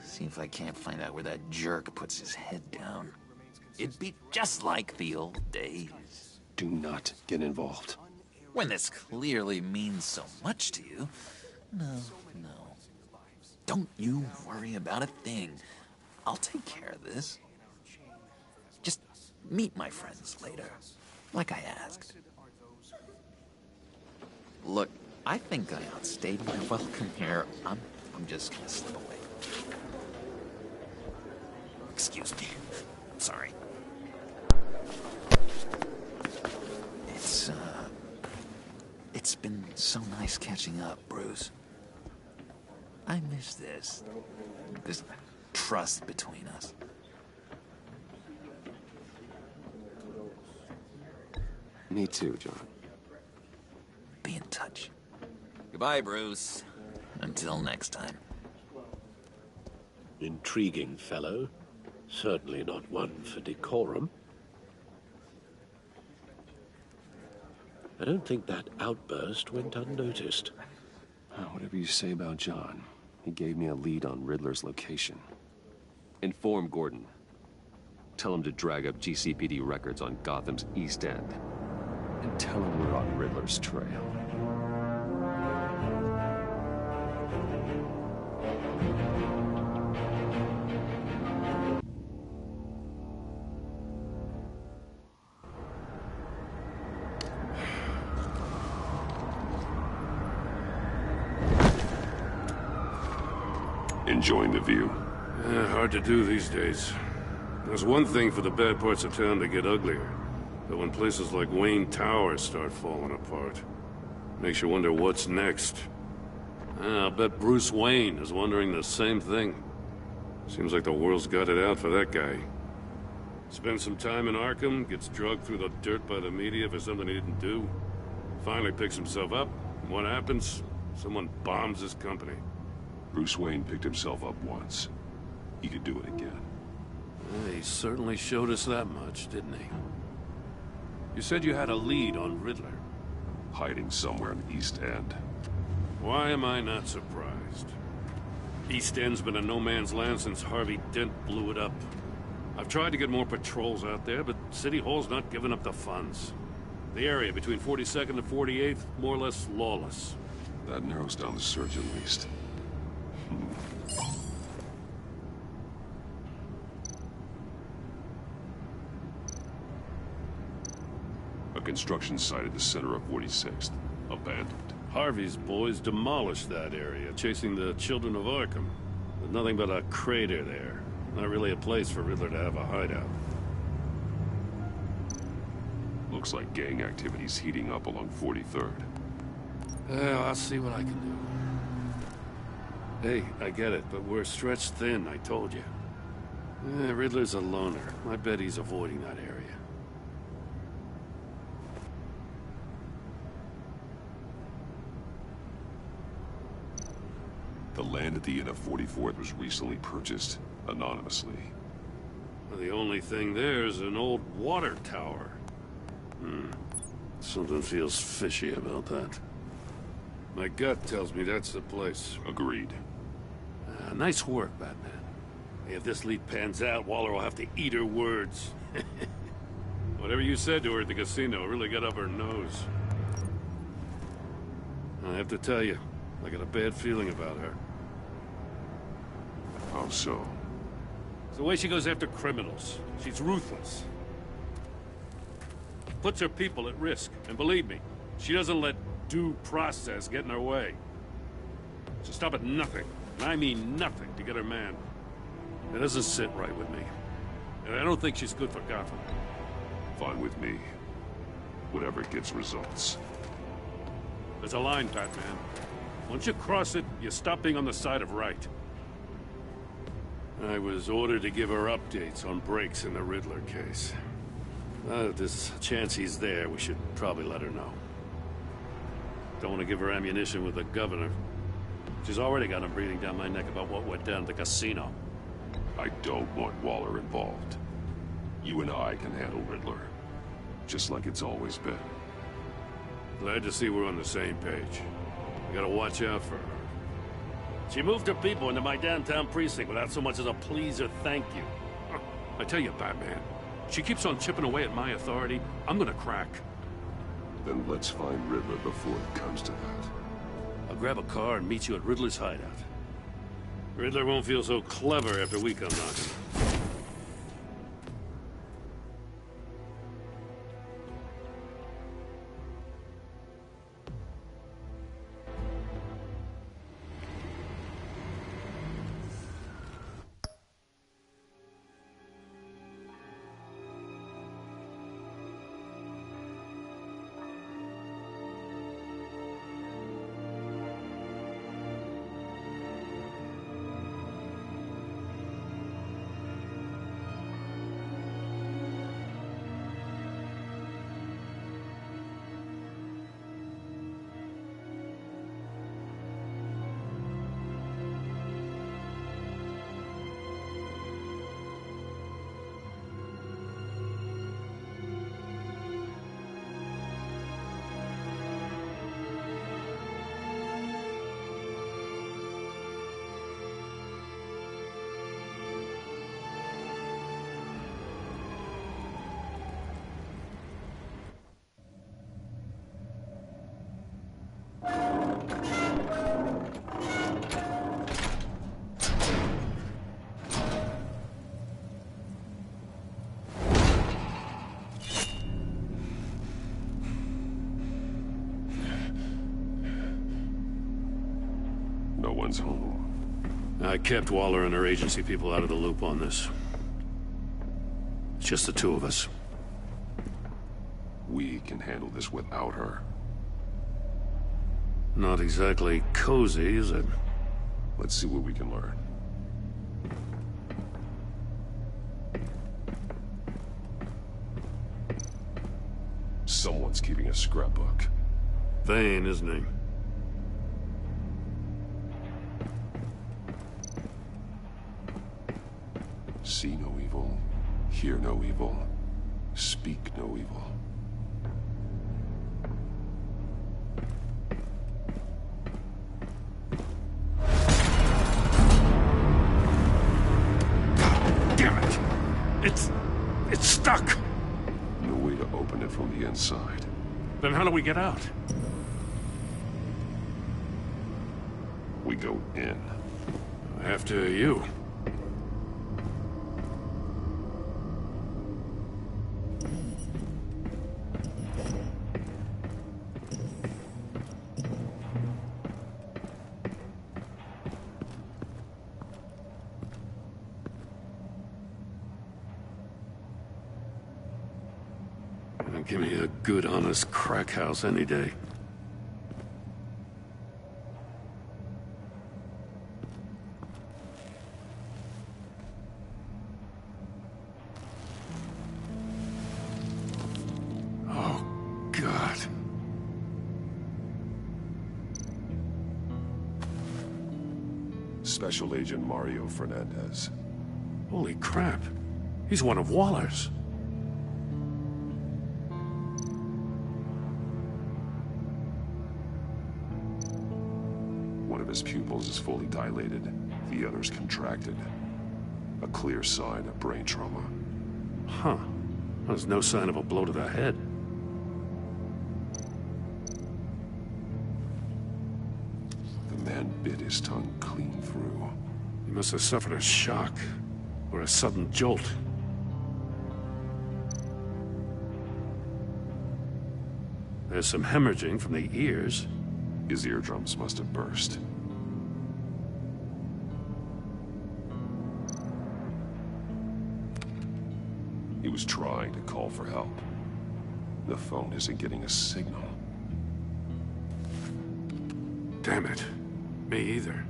Speaker 9: See if I can't find out where that jerk puts his head down. It'd be just like the old days.
Speaker 1: Do not get involved.
Speaker 9: When this clearly means so much to you. No. Don't you worry about a thing. I'll take care of this. Just meet my friends later, like I asked. Look, I think I outstayed my welcome here. I'm just gonna slip away. Excuse me. Sorry. It's been so nice catching up, Bruce. I miss this trust between us.
Speaker 1: Me too, John.
Speaker 9: Be in touch. Goodbye, Bruce. Until next time.
Speaker 15: Intriguing fellow. Certainly not one for decorum. I don't think that outburst went unnoticed.
Speaker 1: Whatever you say about John, he gave me a lead on Riddler's location. Inform Gordon. Tell him to drag up GCPD records on Gotham's East End. And tell him we're on Riddler's trail. Enjoying the view?
Speaker 7: Hard to do these days. There's one thing for the bad parts of town to get uglier. But when places like Wayne Tower start falling apart, makes you wonder what's next. I'll bet Bruce Wayne is wondering the same thing. Seems like the world's got it out for that guy. Spends some time in Arkham, gets drugged through the dirt by the media for something he didn't do. Finally picks himself up, and what happens? Someone bombs his company.
Speaker 1: Bruce Wayne picked himself up once. He could do it again.
Speaker 7: He certainly showed us that much, didn't he? You said you had a lead on Riddler.
Speaker 1: Hiding somewhere in the East End.
Speaker 7: Why am I not surprised? East End's been a no-man's land since Harvey Dent blew it up. I've tried to get more patrols out there, but City Hall's not giving up the funds. The area between 42nd and 48th, more or less lawless.
Speaker 1: That narrows down the search at least. A construction site at the center of 46th. Abandoned.
Speaker 7: Harvey's boys demolished that area, chasing the children of Arkham. There's nothing but a crater there. Not really a place for Riddler to have a hideout.
Speaker 1: Looks like gang activity's heating up along 43rd.
Speaker 7: Well, I'll see what I can do. Hey, I get it, but we're stretched thin, I told you. Riddler's a loner. I bet he's avoiding that area.
Speaker 1: The land at the end of 44th was recently purchased, anonymously.
Speaker 7: Well, the only thing there is an old water tower. Something feels fishy about that. My gut tells me that's the place.
Speaker 1: Agreed.
Speaker 7: Nice work, Batman. Hey, if this lead pans out, Waller will have to eat her words. Whatever you said to her at the casino really got up her nose. I have to tell you, I got a bad feeling about her.
Speaker 1: How so?
Speaker 7: It's the way she goes after criminals. She's ruthless. Puts her people at risk. And believe me, she doesn't let due process get in her way. She'll stop at nothing, and I mean nothing, to get her man. It doesn't sit right with me. And I don't think she's good for Gotham.
Speaker 1: Fine with me. Whatever gets results.
Speaker 7: There's a line, Batman. Once you cross it, you stop being on the side of right. I was ordered to give her updates on breaks in the Riddler case. If there's a chance he's there, we should probably let her know. Don't want to give her ammunition with the governor. She's already got him breathing down my neck about what went down at the casino.
Speaker 1: I don't want Waller involved. You and I can handle Riddler. Just like it's always been.
Speaker 7: Glad to see we're on the same page. We gotta watch out for her. She moved her people into my downtown precinct without so much as a please or thank you.
Speaker 20: I tell you, Batman, she keeps on chipping away at my authority. I'm gonna crack.
Speaker 1: Then let's find Riddler before it comes to that.
Speaker 7: I'll grab a car and meet you at Riddler's hideout. Riddler won't feel so clever after we come knocking.
Speaker 1: No one's home.
Speaker 7: I kept Waller and her agency people out of the loop on this. It's just the two of us.
Speaker 1: We can handle this without her.
Speaker 7: Not exactly cozy, is it?
Speaker 1: Let's see what we can learn. Someone's keeping a scrapbook.
Speaker 7: Vain, isn't he?
Speaker 1: See no evil, hear no evil, speak no evil.
Speaker 7: God damn it! It's stuck!
Speaker 1: No way to open it from the inside.
Speaker 7: Then how do we get out?
Speaker 1: We go in.
Speaker 7: After you. Give me a good, honest crack house any day. Oh, God.
Speaker 1: Special Agent Mario Fernandez.
Speaker 7: Holy crap. He's one of Waller's.
Speaker 1: One of his pupils is fully dilated, the other's contracted. A clear sign of brain trauma.
Speaker 7: Huh. There's no sign of a blow to the head.
Speaker 1: The man bit his tongue clean through.
Speaker 7: He must have suffered a shock, or a sudden jolt. There's some hemorrhaging from the ears.
Speaker 1: His eardrums must have burst. He was trying to call for help. The phone isn't getting a signal.
Speaker 7: Damn it. Me either.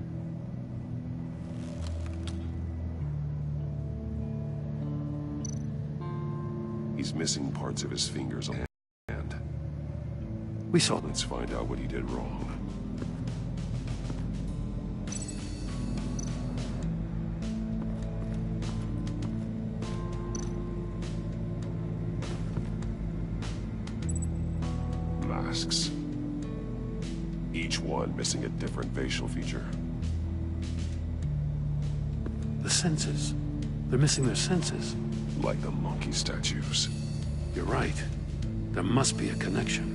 Speaker 1: He's missing parts of his fingers on hand.
Speaker 7: We saw.
Speaker 1: Let's find out what he did wrong. Masks. Each one missing a different facial feature.
Speaker 7: The senses. They're missing their senses.
Speaker 1: Like the monkey statues.
Speaker 7: You're right. There must be a connection.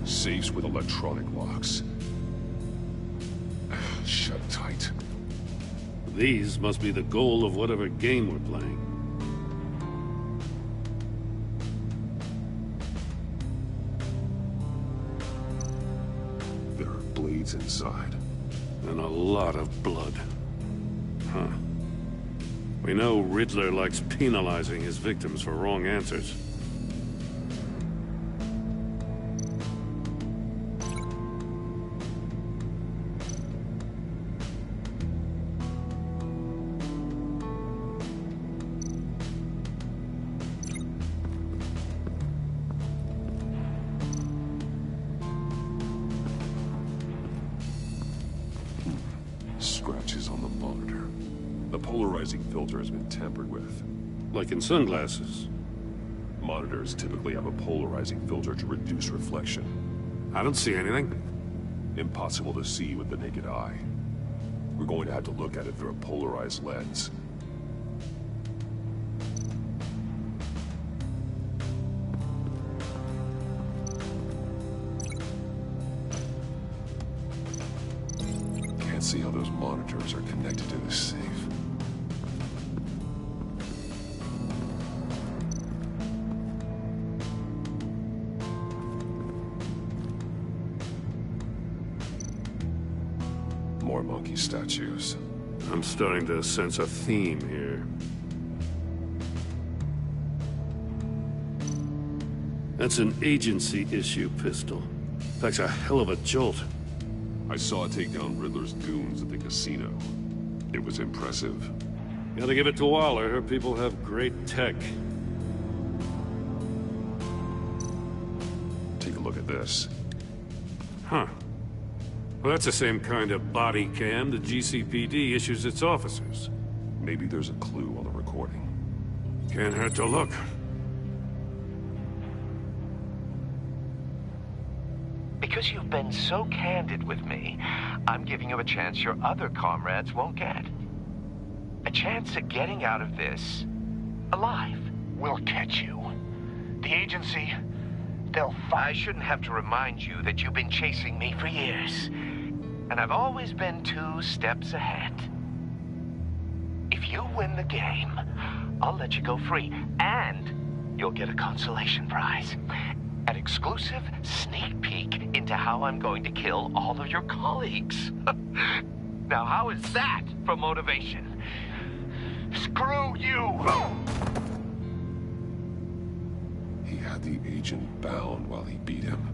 Speaker 1: Safes with electronic locks. Shut tight.
Speaker 7: These must be the goal of whatever game we're playing.
Speaker 1: There are blades inside.
Speaker 7: And a lot of blood. Huh. We know Riddler likes penalizing his victims for wrong answers.
Speaker 1: Scratches on the monitor. The polarizing filter has been tampered with.
Speaker 7: Like in sunglasses.
Speaker 1: Monitors typically have a polarizing filter to reduce reflection.
Speaker 7: I don't see anything.
Speaker 1: Impossible to see with the naked eye. We're going to have to look at it through a polarized lens. Can't see how those monitors are connected to this safe. More monkey statues.
Speaker 7: I'm starting to sense a theme here. That's an agency issue pistol. That's a hell of a jolt.
Speaker 1: I saw it take down Riddler's goons at the casino. It was impressive.
Speaker 7: Gotta give it to Waller. Her people have great tech.
Speaker 1: Take a look at this.
Speaker 7: Huh. Well, that's the same kind of body cam the GCPD issues its officers.
Speaker 1: Maybe there's a clue on the recording.
Speaker 7: Can't hurt to look.
Speaker 3: Because you've been so candid with me, I'm giving you a chance your other comrades won't get. A chance at getting out of this alive.
Speaker 2: We'll catch you. The agency, they'll
Speaker 3: I shouldn't have to remind you that you've been chasing me for years. And I've always been 2 steps ahead. If you win the game, I'll let you go free. And you'll get a consolation prize. An exclusive sneak peek into how I'm going to kill all of your colleagues. Now, how is that for motivation? Screw you!
Speaker 1: He had the agent bound while he beat him.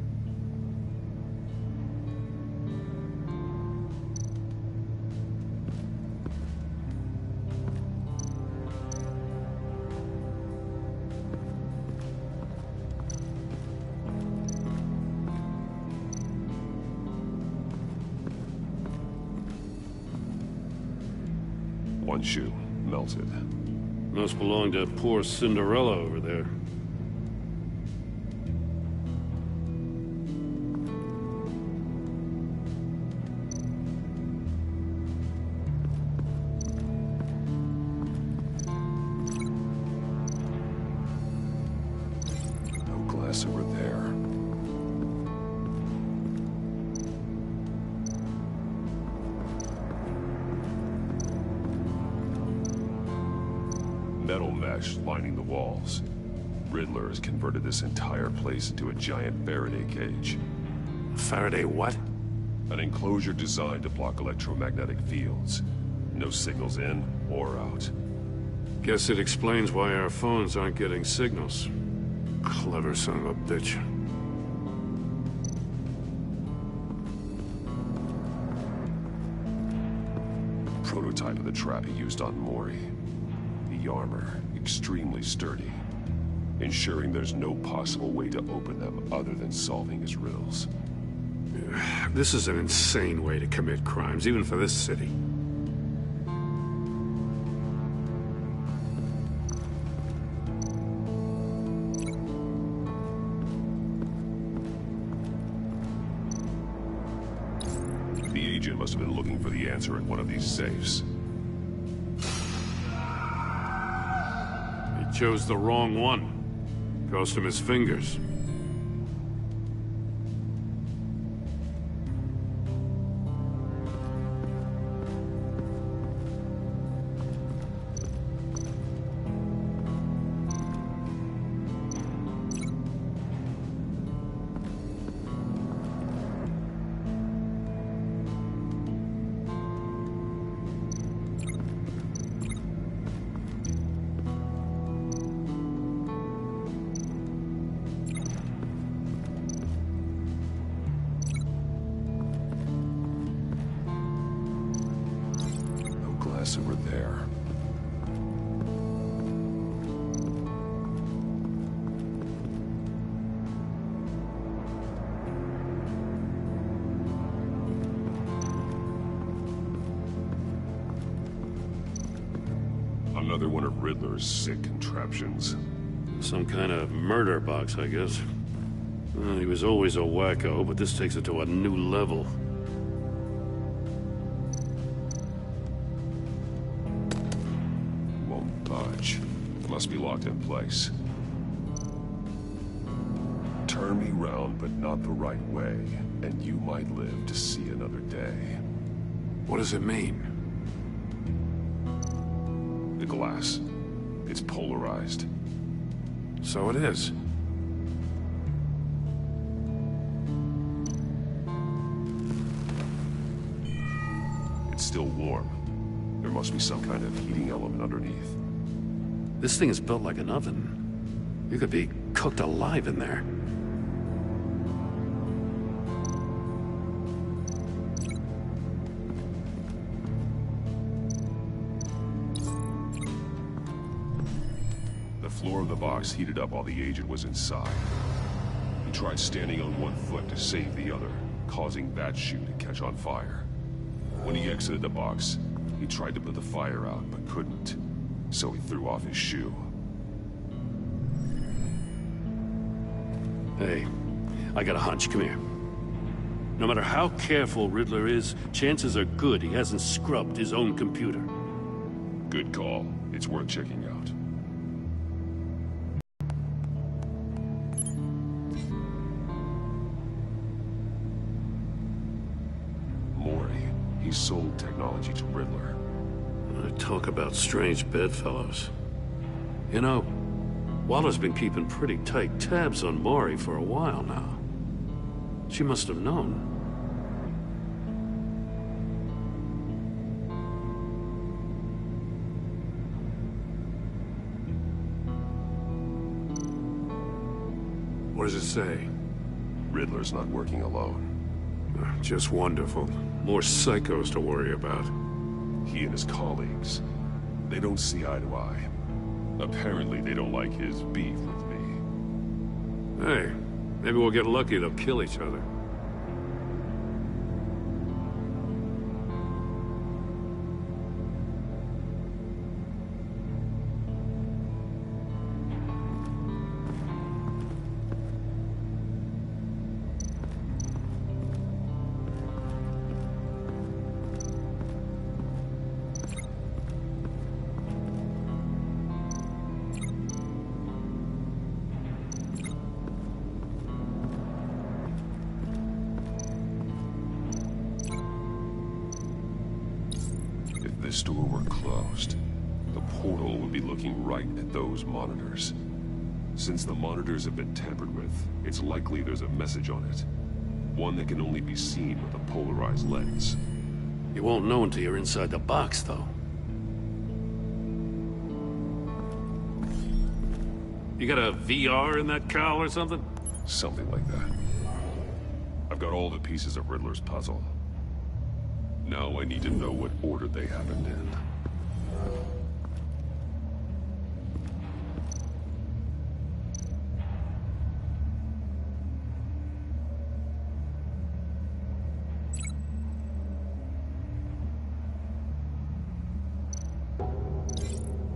Speaker 1: One shoe, melted.
Speaker 7: Must belong to poor Cinderella over there.
Speaker 1: No glass over there. Metal mesh lining the walls. Riddler has converted this entire place into a giant Faraday cage.
Speaker 7: Faraday what?
Speaker 1: An enclosure designed to block electromagnetic fields. No signals in or out.
Speaker 7: Guess it explains why our phones aren't getting signals.
Speaker 6: Clever son of a bitch.
Speaker 1: Prototype of the trap he used on Mori. The armor, extremely sturdy, ensuring there's no possible way to open them other than solving his riddles.
Speaker 6: This is an insane way to commit crimes, even for this city.
Speaker 1: The agent must have been looking for the answer in one of these safes.
Speaker 6: He chose the wrong one. Cost him his fingers.
Speaker 1: Over there. Another one of Riddler's sick contraptions.
Speaker 7: Some kind of murder box, I guess. Well, he was always a wacko, but this takes it to a new level.
Speaker 1: Must be locked in place. Turn me round, but not the right way, and you might live to see another day.
Speaker 6: What does it mean?
Speaker 1: The glass. It's polarized.
Speaker 6: So it is.
Speaker 1: It's still warm. There must be some kind of heating element underneath.
Speaker 7: This thing is built like an oven. You could be cooked alive in there.
Speaker 1: The floor of the box heated up while the agent was inside. He tried standing on one foot to save the other, causing that shoe to catch on fire. When he exited the box, he tried to put the fire out, but couldn't. So he threw off his shoe.
Speaker 7: Hey, I got a hunch. Come here. No matter how careful Riddler is, chances are good he hasn't scrubbed his own computer.
Speaker 1: Good call. It's worth checking out. Mori. He sold technology to Riddler.
Speaker 7: Talk about strange bedfellows. You know, Waller's been keeping pretty tight tabs on Mori for a while now. She must have known.
Speaker 6: What does it say?
Speaker 1: Riddler's not working alone.
Speaker 6: Just wonderful. More psychos to worry about.
Speaker 1: He and his colleagues, they don't see eye to eye. Apparently they don't like his beef with me.
Speaker 6: Hey, maybe we'll get lucky, they'll kill each other.
Speaker 1: This door were closed, the portal would be looking right at those monitors. Since the monitors have been tampered with, it's likely there's a message on it. One that can only be seen with a polarized lens.
Speaker 7: You won't know until you're inside the box, though. You got a VR in that cowl or something?
Speaker 1: Something like that. I've got all the pieces of Riddler's puzzle. Now I need to know what order they happened in.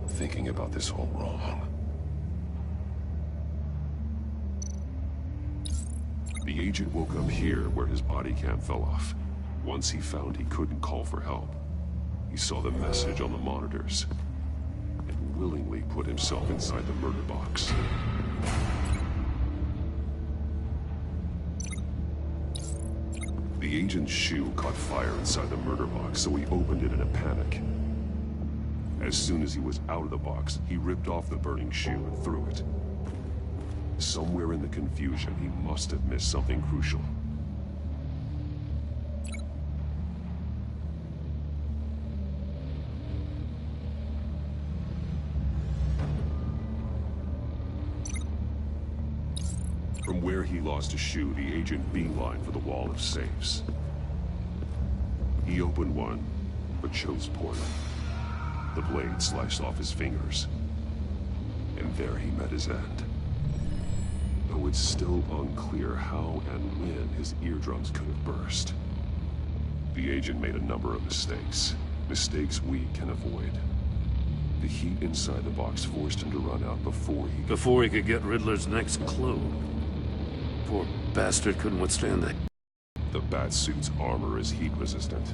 Speaker 1: Thinking about this all wrong. The agent woke up here where his body cam fell off. Once he found he couldn't call for help, he saw the message on the monitors and willingly put himself inside the murder box. The agent's shoe caught fire inside the murder box, so he opened it in a panic. As soon as he was out of the box, he ripped off the burning shoe and threw it. Somewhere in the confusion, he must have missed something crucial. From where he lost a shoe, the agent beelined for the wall of safes. He opened one, but chose poorly. The blade sliced off his fingers, and there he met his end. Though it's still unclear how and when his eardrums could have burst. The agent made a number of mistakes. Mistakes we can avoid. The heat inside the box forced him to run out before he
Speaker 7: could get Riddler's next clue. Poor bastard couldn't withstand that.
Speaker 1: The Batsuit's armor is heat resistant.